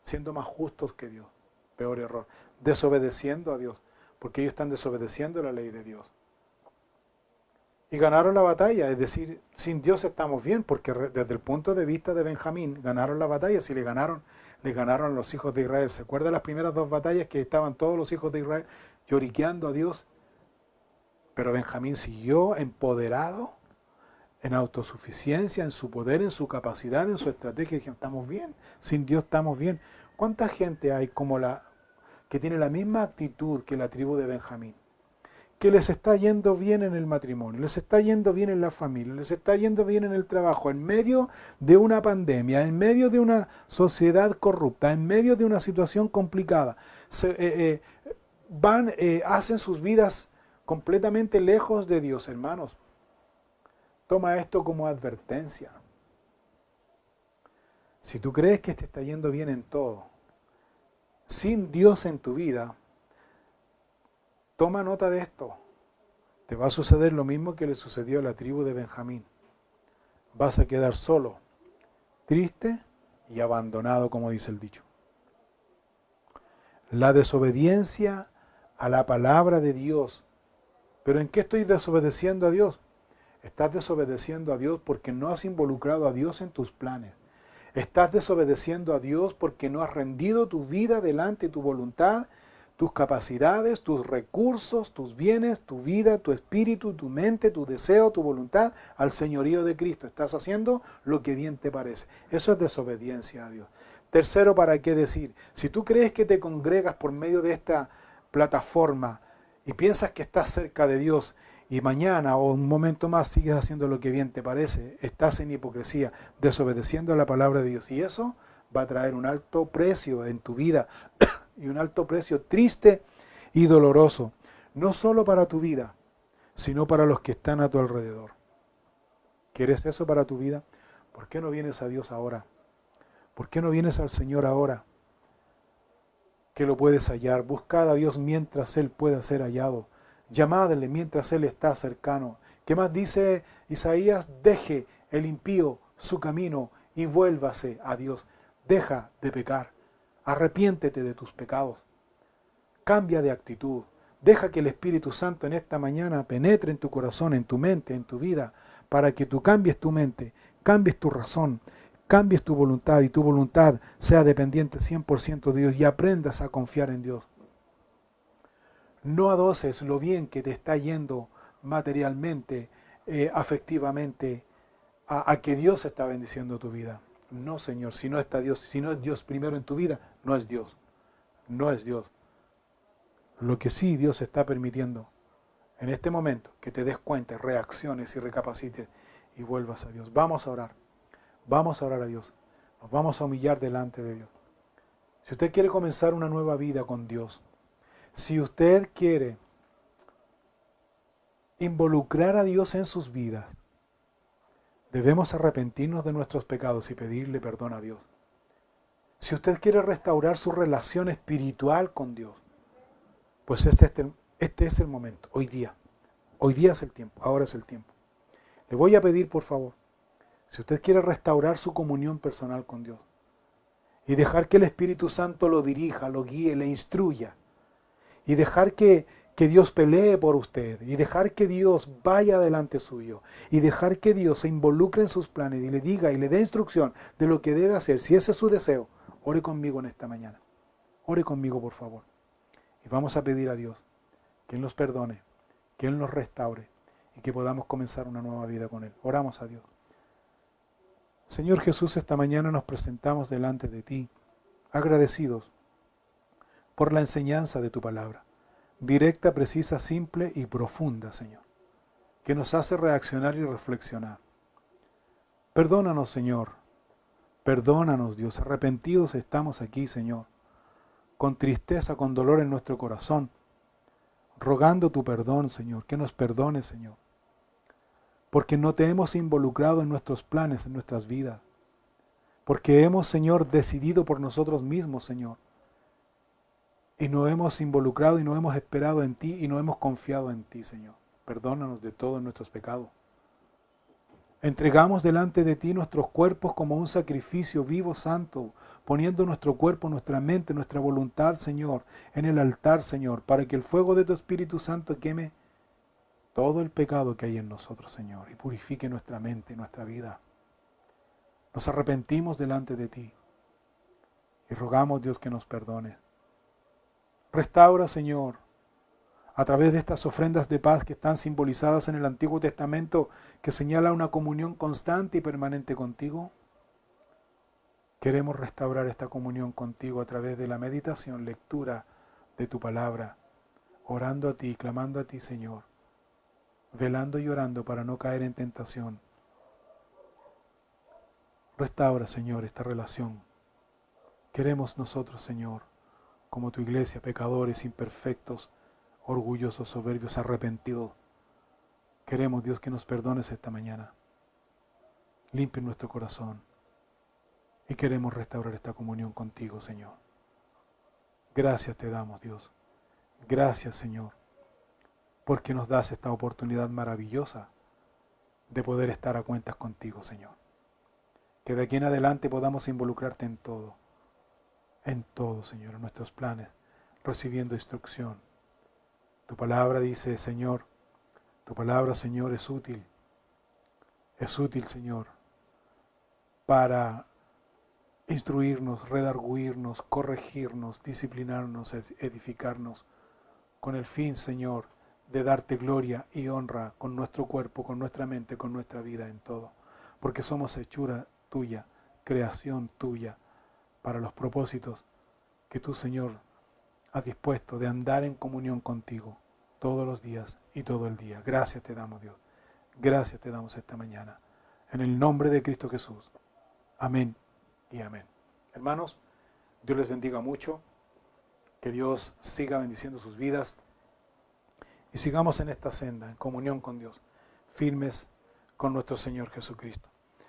siendo más justos que Dios. Peor error. Desobedeciendo a Dios, porque ellos están desobedeciendo la ley de Dios. Y ganaron la batalla, es decir, sin Dios estamos bien, porque desde el punto de vista de Benjamín, ganaron la batalla, si le ganaron a los hijos de Israel. ¿Se acuerdan las primeras 2 batallas que estaban todos los hijos de Israel lloriqueando a Dios? Pero Benjamín siguió empoderado, en autosuficiencia, en su poder, en su capacidad, en su estrategia. Dijeron, estamos bien, sin Dios estamos bien. ¿Cuánta gente hay como que tiene la misma actitud que la tribu de Benjamín? Que les está yendo bien en el matrimonio, les está yendo bien en la familia, les está yendo bien en el trabajo, en medio de una pandemia, en medio de una sociedad corrupta, en medio de una situación complicada. Hacen sus vidas completamente lejos de Dios, hermanos. Toma esto como advertencia. Si tú crees que te está yendo bien en todo, sin Dios en tu vida, toma nota de esto. Te va a suceder lo mismo que le sucedió a la tribu de Benjamín. Vas a quedar solo, triste y abandonado, como dice el dicho. La desobediencia a la palabra de Dios. ¿Pero en qué estoy desobedeciendo a Dios? Estás desobedeciendo a Dios porque no has involucrado a Dios en tus planes. Estás desobedeciendo a Dios porque no has rendido tu vida delante de tu voluntad, tus capacidades, tus recursos, tus bienes, tu vida, tu espíritu, tu mente, tu deseo, tu voluntad al señorío de Cristo. Estás haciendo lo que bien te parece. Eso es desobediencia a Dios. Tercero, ¿para qué decir? Si tú crees que te congregas por medio de esta plataforma y piensas que estás cerca de Dios y mañana o un momento más sigues haciendo lo que bien te parece, estás en hipocresía, desobedeciendo a la palabra de Dios. Y eso va a traer un alto precio en tu vida y un alto precio triste y doloroso, no solo para tu vida, sino para los que están a tu alrededor. ¿Quieres eso para tu vida? ¿Por qué no vienes a Dios ahora? ¿Por qué no vienes al Señor ahora? Que lo puedes hallar. Buscad a Dios mientras Él pueda ser hallado. Llamadle mientras Él está cercano. ¿Qué más dice Isaías? Deje el impío su camino y vuélvase a Dios. Deja de pecar. Arrepiéntete de tus pecados. Cambia de actitud. Deja que el Espíritu Santo en esta mañana penetre en tu corazón, en tu mente, en tu vida, para que tú cambies tu mente, cambies tu razón, cambies tu voluntad y tu voluntad sea dependiente 100% de Dios y aprendas a confiar en Dios. No adoses lo bien que te está yendo materialmente, afectivamente, a que Dios está bendiciendo tu vida. No, Señor, si no está Dios, si no es Dios primero en tu vida, no es Dios. No es Dios. Lo que sí Dios está permitiendo en este momento, que te des cuenta, reacciones y recapacites y vuelvas a Dios. Vamos a orar. Vamos a orar a Dios. Nos vamos a humillar delante de Dios. Si usted quiere comenzar una nueva vida con Dios, si usted quiere involucrar a Dios en sus vidas, debemos arrepentirnos de nuestros pecados y pedirle perdón a Dios. Si usted quiere restaurar su relación espiritual con Dios, pues este es el momento, hoy día. Hoy día es el tiempo, ahora es el tiempo. Le voy a pedir, por favor, si usted quiere restaurar su comunión personal con Dios y dejar que el Espíritu Santo lo dirija, lo guíe, le instruya, y dejar que que Dios pelee por usted y dejar que Dios vaya delante suyo y dejar que Dios se involucre en sus planes y le diga y le dé instrucción de lo que debe hacer. Si ese es su deseo, ore conmigo en esta mañana. Ore conmigo, por favor. Y vamos a pedir a Dios que Él nos perdone, que Él nos restaure y que podamos comenzar una nueva vida con Él. Oramos a Dios. Señor Jesús, esta mañana nos presentamos delante de ti, agradecidos por la enseñanza de tu palabra, directa, precisa, simple y profunda, Señor, que nos hace reaccionar y reflexionar. Perdónanos, Señor, perdónanos, Dios, arrepentidos estamos aquí, Señor, con tristeza, con dolor en nuestro corazón, rogando tu perdón, Señor, que nos perdones, Señor, porque no te hemos involucrado en nuestros planes, en nuestras vidas, porque hemos, Señor, decidido por nosotros mismos, Señor, y no hemos involucrado y no hemos esperado en ti y no hemos confiado en ti, Señor. Perdónanos de todos nuestros pecados. Entregamos delante de ti nuestros cuerpos como un sacrificio vivo, santo, poniendo nuestro cuerpo, nuestra mente, nuestra voluntad, Señor, en el altar, Señor, para que el fuego de tu Espíritu Santo queme todo el pecado que hay en nosotros, Señor, y purifique nuestra mente y nuestra vida. Nos arrepentimos delante de ti y rogamos, Dios, que nos perdone. Restaura, Señor, a través de estas ofrendas de paz que están simbolizadas en el Antiguo Testamento, que señala una comunión constante y permanente contigo. Queremos restaurar esta comunión contigo a través de la meditación, lectura de tu palabra, orando a ti, clamando a ti, Señor, velando y orando para no caer en tentación. Restaura, Señor, esta relación. Queremos nosotros, Señor, como tu iglesia, pecadores, imperfectos, orgullosos, soberbios, arrepentidos. Queremos, Dios, que nos perdones esta mañana. Limpie nuestro corazón. Y queremos restaurar esta comunión contigo, Señor. Gracias te damos, Dios. Gracias, Señor, porque nos das esta oportunidad maravillosa de poder estar a cuentas contigo, Señor. Que de aquí en adelante podamos involucrarte en todo, Señor, en nuestros planes, recibiendo instrucción. Tu palabra dice, Señor, tu palabra, Señor, es útil, Señor, para instruirnos, redarguirnos, corregirnos, disciplinarnos, edificarnos, con el fin, Señor, de darte gloria y honra con nuestro cuerpo, con nuestra mente, con nuestra vida en todo, porque somos hechura tuya, creación tuya, para los propósitos que tú, Señor, has dispuesto de andar en comunión contigo todos los días y todo el día. Gracias te damos, Dios. Gracias te damos esta mañana. En el nombre de Cristo Jesús. Amén y amén. Hermanos, Dios les bendiga mucho. Que Dios siga bendiciendo sus vidas. Y sigamos en esta senda, en comunión con Dios, firmes con nuestro Señor Jesucristo.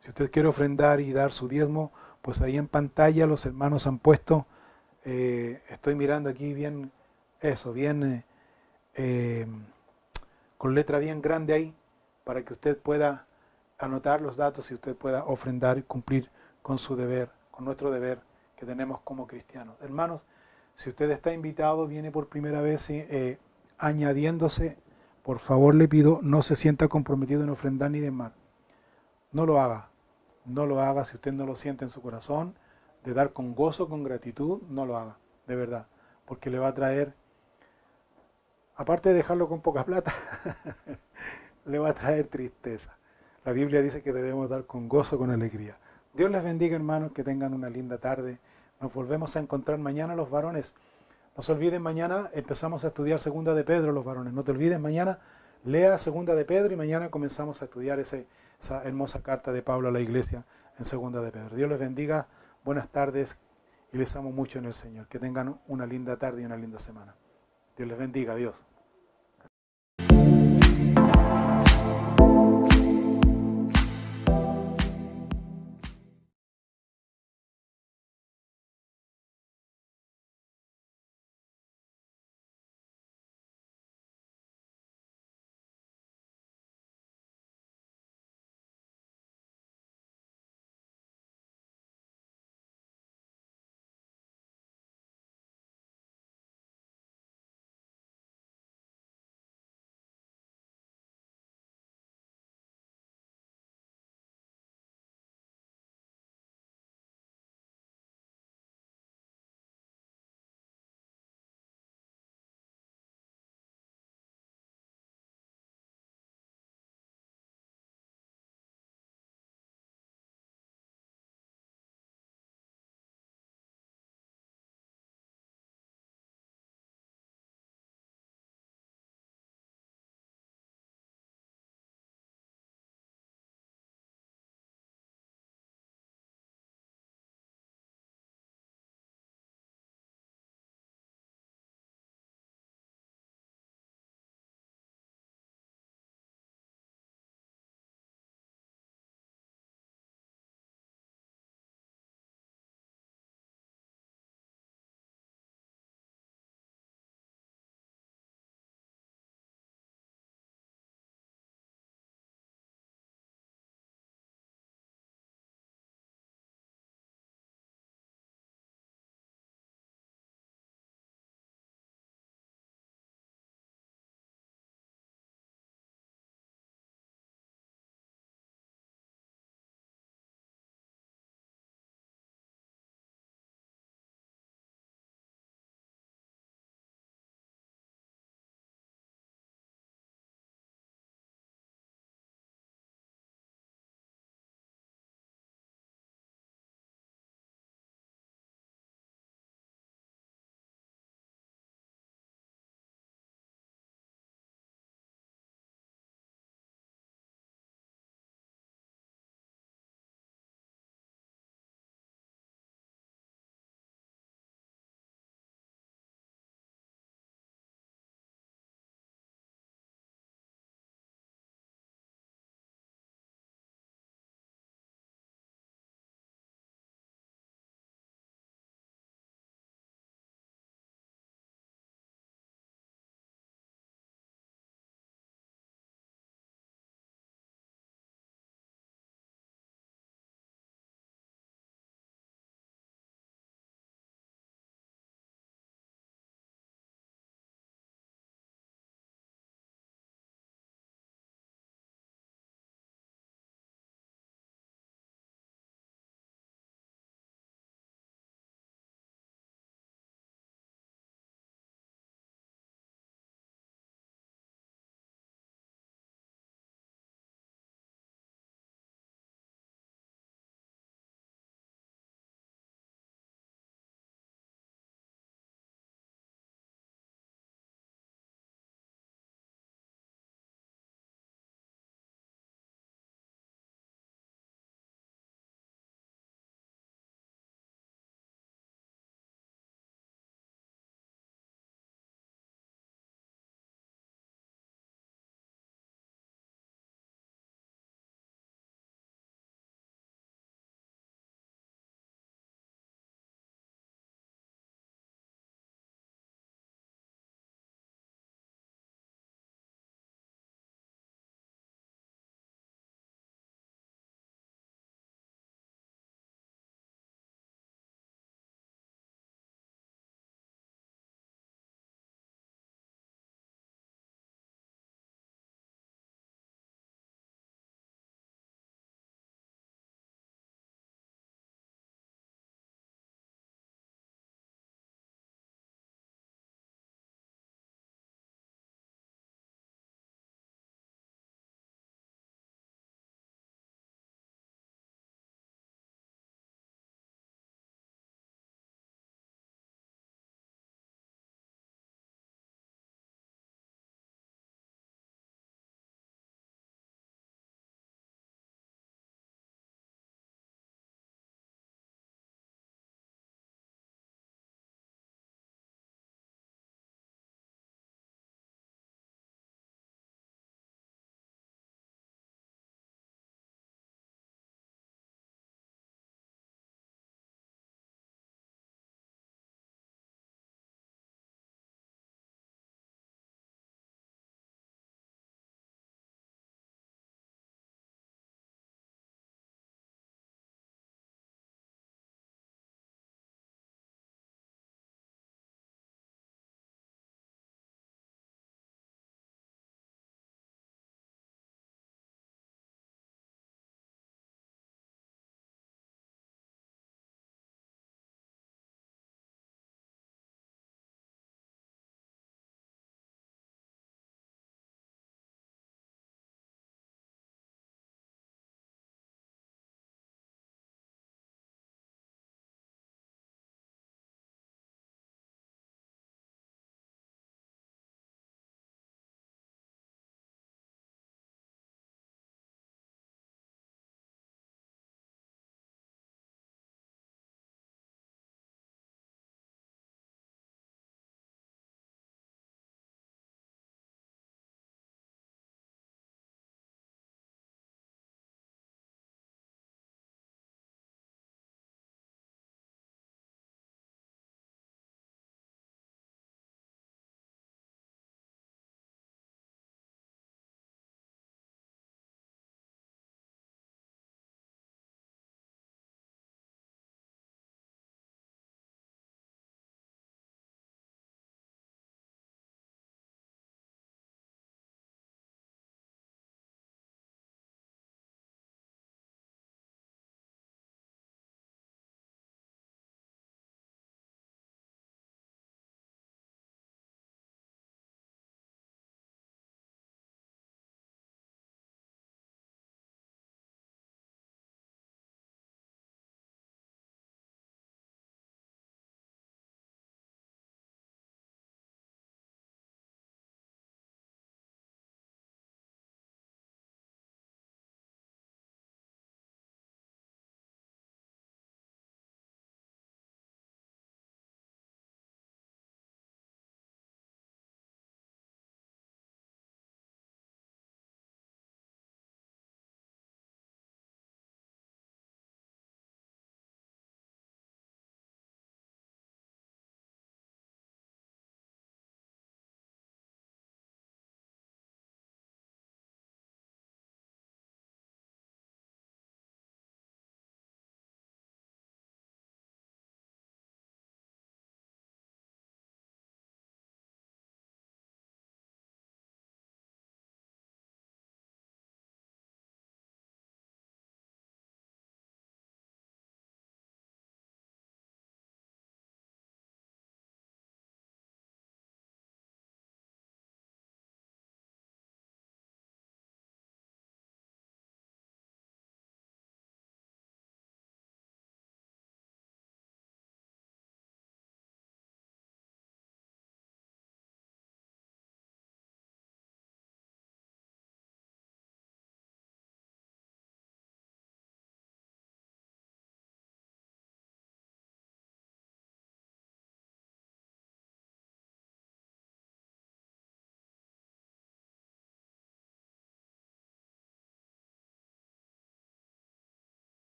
Si usted quiere ofrendar y dar su diezmo, pues ahí en pantalla los hermanos han puesto, estoy mirando aquí bien, con letra bien grande ahí, para que usted pueda anotar los datos y usted pueda ofrendar y cumplir con su deber, con nuestro deber que tenemos como cristianos. Hermanos, si usted está invitado, viene por primera vez añadiéndose, por favor le pido, no se sienta comprometido en ofrendar ni demás. No lo haga. No lo haga si usted no lo siente en su corazón, de dar con gozo, con gratitud, no lo haga, de verdad, porque le va a traer, aparte de dejarlo con poca plata, le va a traer tristeza. La Biblia dice que debemos dar con gozo, con alegría. Dios les bendiga, hermanos, que tengan una linda tarde. Nos volvemos a encontrar mañana los varones. No se olviden, mañana empezamos a estudiar Segunda de Pedro, los varones. No te olvides, mañana lea Segunda de Pedro y mañana comenzamos a estudiar esa hermosa carta de Pablo a la iglesia en Segunda de Pedro. Dios les bendiga, buenas tardes y les amo mucho en el Señor. Que tengan una linda tarde y una linda semana. Dios les bendiga, adiós.